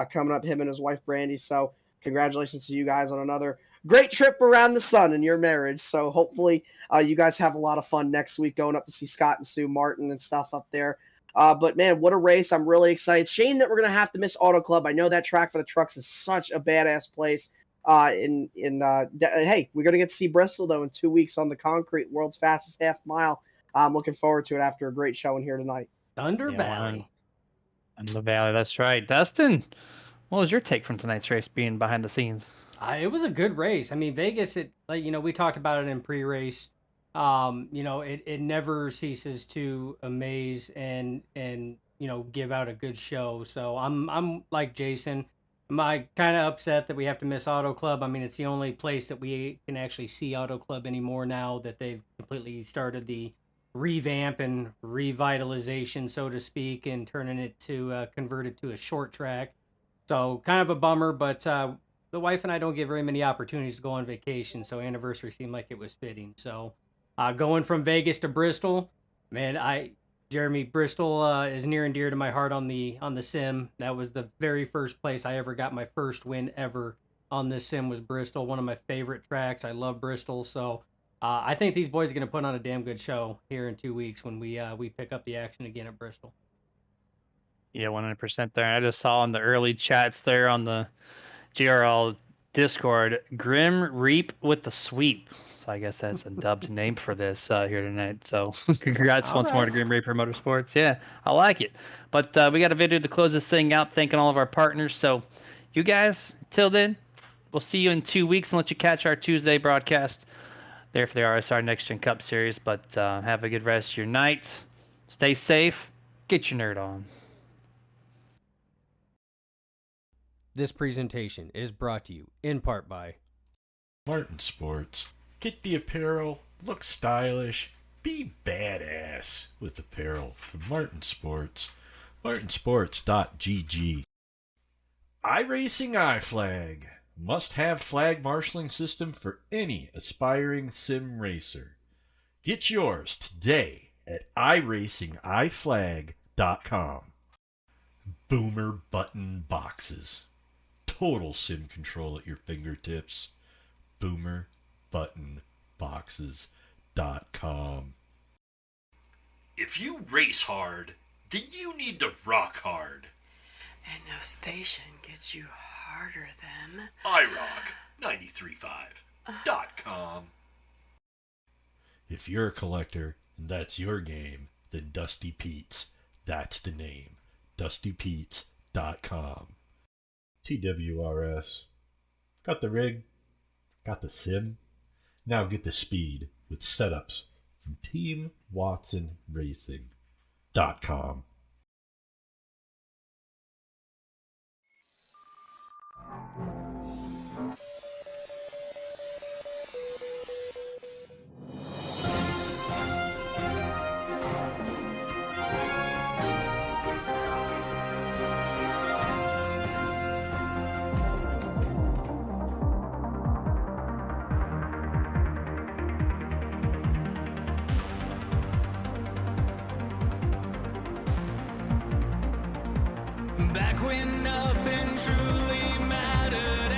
Speaker 3: coming up, him and his wife Brandy. So congratulations to you guys on another great trip around the sun in your marriage. So hopefully you guys have a lot of fun next week going up to see Scott and Sue Martin and stuff up there. But man, what a race. I'm really excited. Shame that we're going to have to miss Auto Club. I know that track for the trucks is such a badass place. Hey, we're going to get to see Bristol though in 2 weeks on the concrete, world's fastest half mile. I'm looking forward to it after a great showing here tonight.
Speaker 4: Thunder Valley.
Speaker 2: Thunder Valley, that's right. Dustin, what was your take from tonight's race being behind the scenes?
Speaker 4: It was a good race. I mean, Vegas, we talked about it in pre-race. It never ceases to amaze and give out a good show. So I'm like Jason. I'm kind of upset that we have to miss Auto Club. I mean, it's the only place that we can actually see Auto Club anymore now that they've completely started the revamp and revitalization, so to speak, and turning it to convert it to a short track. So kind of a bummer, but the wife and I don't get very many opportunities to go on vacation, so anniversary seemed like it was fitting. So going from Vegas to Bristol, man, Jeremy, Bristol is near and dear to my heart on the sim. That was the very first place I ever got my first win ever on this sim was Bristol, one of my favorite tracks. I love Bristol, so I think these boys are going to put on a damn good show here in 2 weeks when we pick up the action again at Bristol.
Speaker 2: Yeah, 100% there. I just saw in the early chats there on the GRL Discord, Grim Reap with the sweep. So I guess that's a dubbed name for this here tonight. So congrats
Speaker 4: All
Speaker 2: once more
Speaker 4: right.
Speaker 2: to Grim Reaper Motorsports. Yeah, I like it. But we got a video to close this thing out, thanking all of our partners. So you guys, till then, we'll see you in 2 weeks and let you catch our Tuesday broadcast there for the RSR Next Gen Cup Series. But have a good rest of your night. Stay safe. Get your nerd on.
Speaker 4: This presentation is brought to you in part by
Speaker 8: Martin Sports. Get the apparel, look stylish, be badass with apparel from Martin Sports. martinsports.gg. iRacing iFlag. Must-have flag marshaling system for any aspiring sim racer. Get yours today at iracingiflag.com. Boomer button boxes. Total sim control at your fingertips. boomerbuttonboxes.com. If you race hard, then you need to rock hard.
Speaker 9: And no station gets you harder than
Speaker 8: iRock935.com. If you're a collector and that's your game, then Dusty Pete's, that's the name. DustyPete's.com. TWRS. Got the rig? Got the sim? Now get the speed with setups from TeamWatsonRacing.com.
Speaker 1: Back when nothing truly mattered